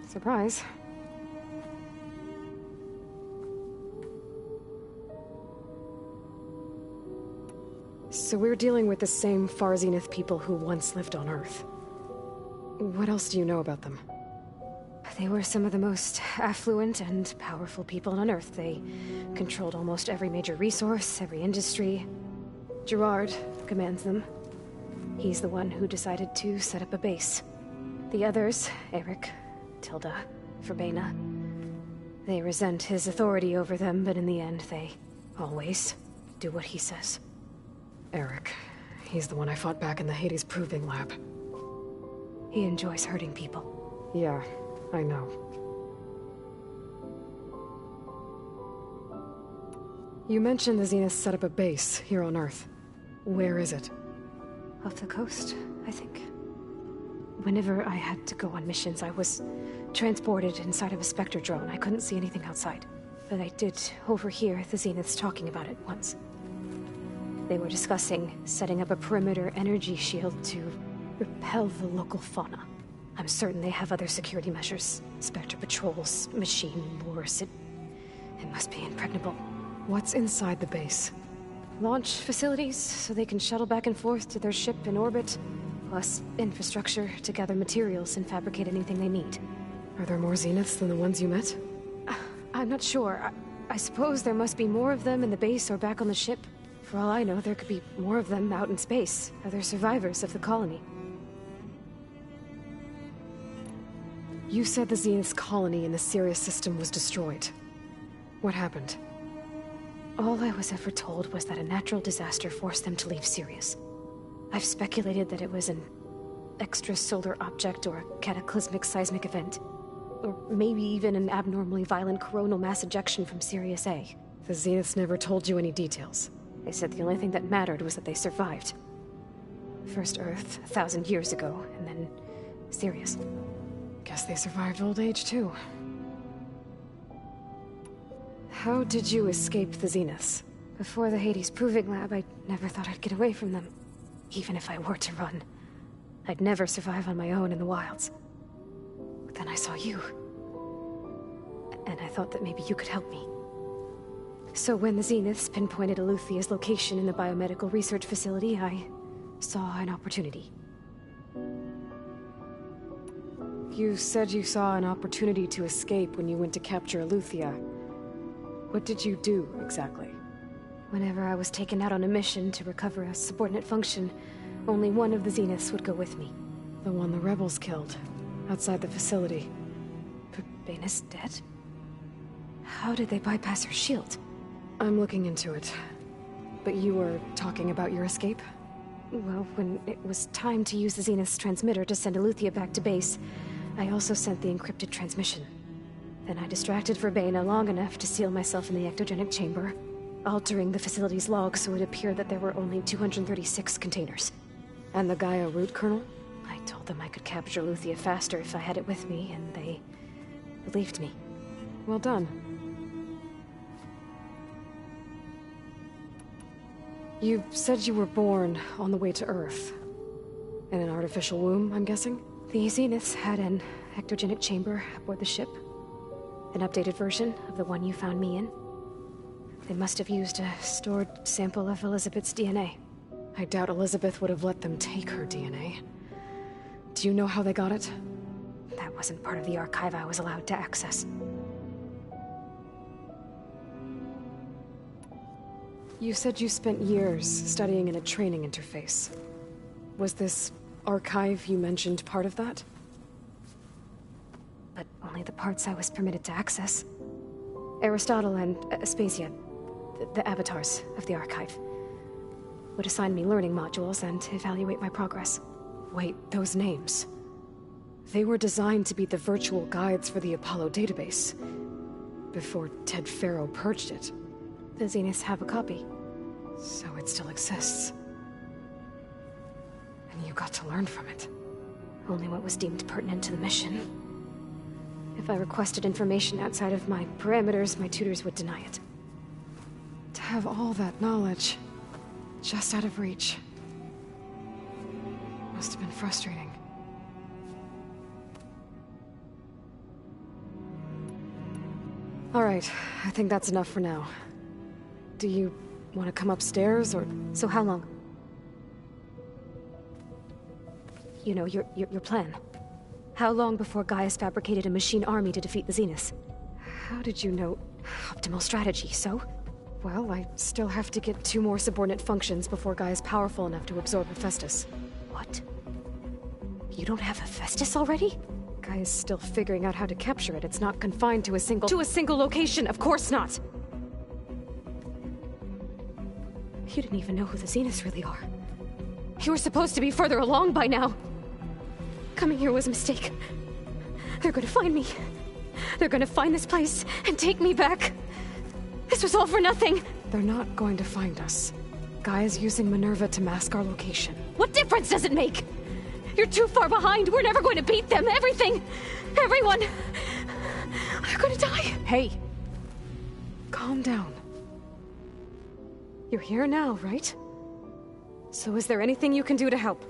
surprise. So we're dealing with the same Far Zenith people who once lived on Earth. What else do you know about them? They were some of the most affluent and powerful people on Earth. They controlled almost every major resource, every industry. Gerard commands them. He's the one who decided to set up a base. The others, Eric, Tilda, Verbena, they resent his authority over them, but in the end, they always do what he says. Eric. He's the one I fought back in the Hades Proving Lab. He enjoys hurting people. Yeah, I know. You mentioned the Zenith set up a base here on Earth. Where is it? Off the coast, I think. Whenever I had to go on missions, I was transported inside of a Spectre drone. I couldn't see anything outside. But I did overhear the Zeniths talking about it once. They were discussing setting up a perimeter energy shield to repel the local fauna. I'm certain they have other security measures. Spectre patrols, machine wars. It must be impregnable. What's inside the base? Launch facilities, so they can shuttle back and forth to their ship in orbit. Plus infrastructure to gather materials and fabricate anything they need. Are there more Zeniths than the ones you met? I'm not sure. I suppose there must be more of them in the base or back on the ship. For all I know, there could be more of them out in space. Other survivors of the colony. You said the Zenith's colony in the Sirius system was destroyed. What happened? All I was ever told was that a natural disaster forced them to leave Sirius. I've speculated that it was an extrasolar object or a cataclysmic seismic event. Or maybe even an abnormally violent coronal mass ejection from Sirius A. The Zeniths never told you any details. They said the only thing that mattered was that they survived. First Earth, 1,000 years ago, and then Sirius. Guess they survived old age, too. How did you escape the Zeniths? Before the Hades Proving Lab, I never thought I'd get away from them. Even if I were to run. I'd never survive on my own in the wilds. But then I saw you. And I thought that maybe you could help me. So when the Zeniths pinpointed Eluthia's location in the biomedical research facility, I saw an opportunity. You said you saw an opportunity to escape when you went to capture Eluthia. What did you do, exactly? Whenever I was taken out on a mission to recover a subordinate function, only one of the Zeniths would go with me. The one the rebels killed, outside the facility. Verbena's dead? How did they bypass her shield? I'm looking into it. But you were talking about your escape? Well, when it was time to use the Zenith's transmitter to send Eluthia back to base, I also sent the encrypted transmission. Then I distracted Verbena long enough to seal myself in the ectogenic chamber, altering the facility's log so it appeared that there were only 236 containers. And the Gaia root kernel? I told them I could capture Eluthia faster if I had it with me, and they believed me. Well done. You said you were born on the way to Earth. In an artificial womb, I'm guessing? The Zeniths had an ectogenic chamber aboard the ship. An updated version of the one you found me in. They must have used a stored sample of Elizabeth's DNA. I doubt Elizabeth would have let them take her DNA. Do you know how they got it? That wasn't part of the archive I was allowed to access. You said you spent years studying in a training interface. Was this archive you mentioned part of that? But only the parts I was permitted to access. Aristotle and Aspasia, the avatars of the archive, would assign me learning modules and evaluate my progress. Wait, those names. They were designed to be the virtual guides for the Apollo database, before Ted Faro purged it. The Zeniths have a copy. So it still exists. And you got to learn from it. Only what was deemed pertinent to the mission. If I requested information outside of my parameters, my tutors would deny it. To have all that knowledge, just out of reach. Must have been frustrating. All right, I think that's enough for now. Do you want to come upstairs, or...? So how long? You know, your plan. How long before Gaius fabricated a machine army to defeat the Zeniths? How did you know? Optimal strategy, so? Well, I still have to get 2 more subordinate functions before Gaia's powerful enough to absorb Hephaestus. What? You don't have Hephaestus already? Gaia's still figuring out how to capture it. It's not confined to a single... To a single location! Of course not! You didn't even know who the Zeniths really are. You were supposed to be further along by now! Coming here was a mistake. They're gonna find me. They're gonna find this place and take me back. This was all for nothing! They're not going to find us. Gaia's using Minerva to mask our location. What difference does it make? You're too far behind. We're never going to beat them. Everything. Everyone. They're gonna die. Hey. Calm down. You're here now, right? So is there anything you can do to help?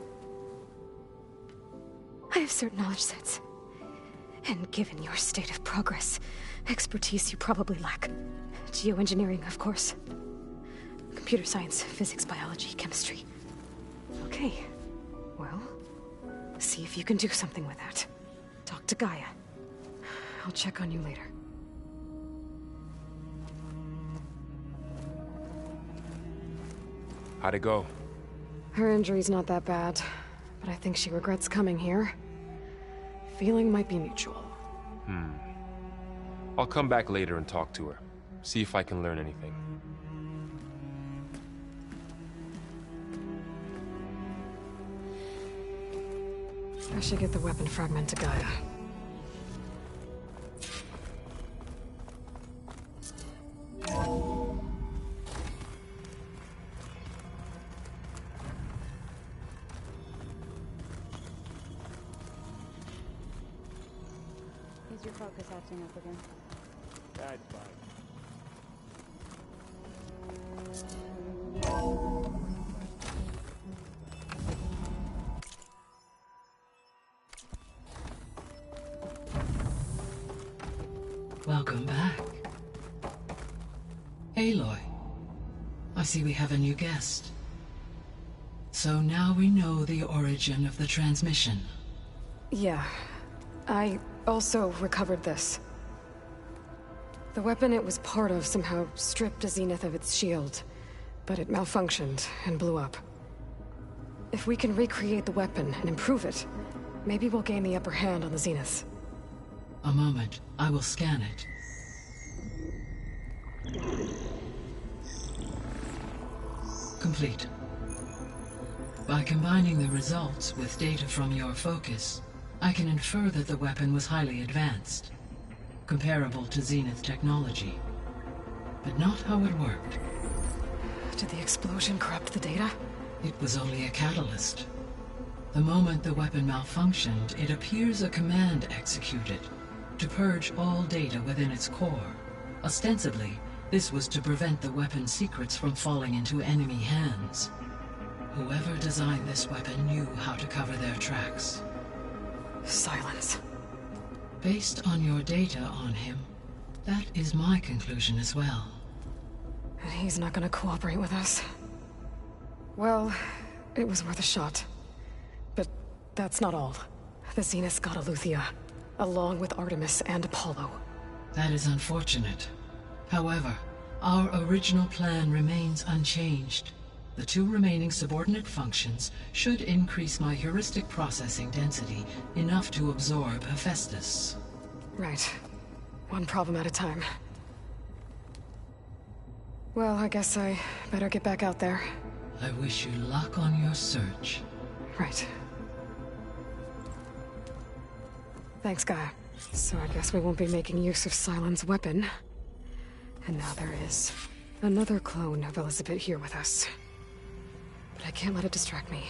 I have certain knowledge sets. And given your state of progress, expertise you probably lack. Geoengineering, of course. Computer science, physics, biology, chemistry. Okay. Well, see if you can do something with that. Talk to Gaia. I'll check on you later. How'd it go? Her injury's not that bad, but I think she regrets coming here. Feeling might be mutual. I'll come back later and talk to her. See if I can learn anything. I should get the weapon fragment to Gaia. Is your focus acting up again? That's fine. Welcome back. Aloy, I see we have a new guest. So now we know the origin of the transmission. Yeah. I also recovered this. The weapon it was part of somehow stripped a Zenith of its shield, but it malfunctioned and blew up. If we can recreate the weapon and improve it, maybe we'll gain the upper hand on the Zeniths. A moment, I will scan it. Complete. By combining the results with data from your focus, I can infer that the weapon was highly advanced, comparable to Zenith technology, but not how it worked. Did the explosion corrupt the data? It was only a catalyst. The moment the weapon malfunctioned, it appears a command executed to purge all data within its core. Ostensibly, this was to prevent the weapon's secrets from falling into enemy hands. Whoever designed this weapon knew how to cover their tracks. Silence. Based on your data on him, that is my conclusion as well. He's not gonna cooperate with us. Well, it was worth a shot. But that's not all. The Zeniths got Eleuthia, along with Artemis and Apollo. That is unfortunate. However, our original plan remains unchanged. The 2 remaining subordinate functions should increase my heuristic processing density enough to absorb Hephaestus. Right. One problem at a time. Well, I guess I better get back out there. I wish you luck on your search. Right. Thanks, Gaia. So I guess we won't be making use of Sylens' weapon. And now there is another clone of Elizabeth here with us. But I can't let it distract me.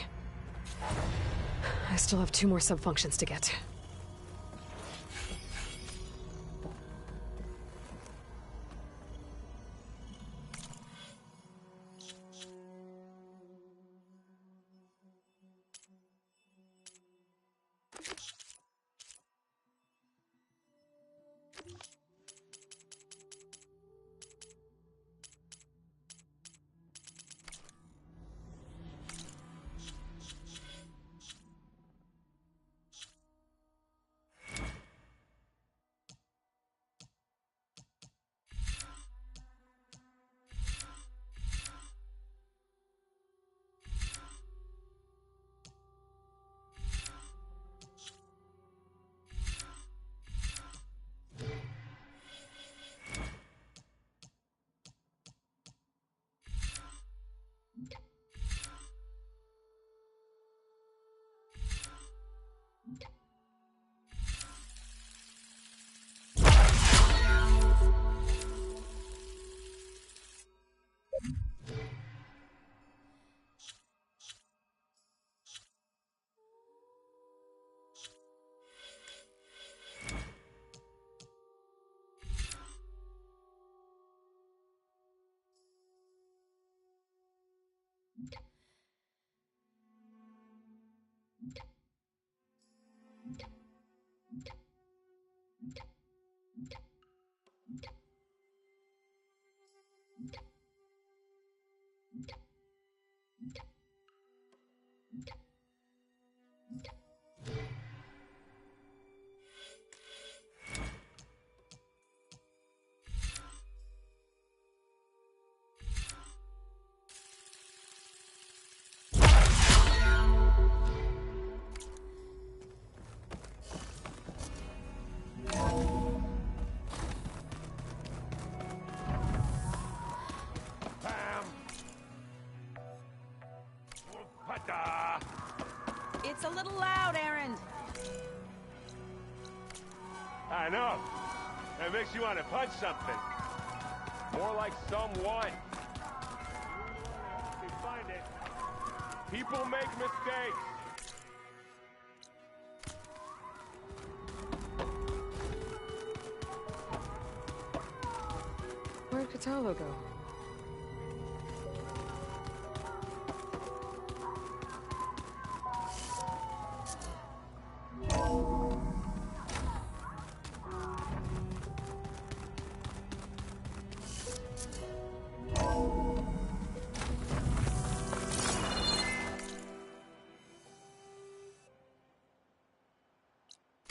I still have 2 more sub-functions to get. It's a little loud, Erend. I know. It makes you want to punch something. More like someone. You find it. People make mistakes. Where'd Kotallo go?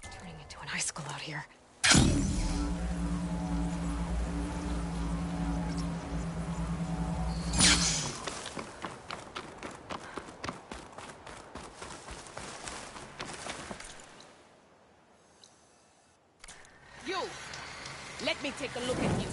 Turning into an icicle out here. You! Let me take a look at you.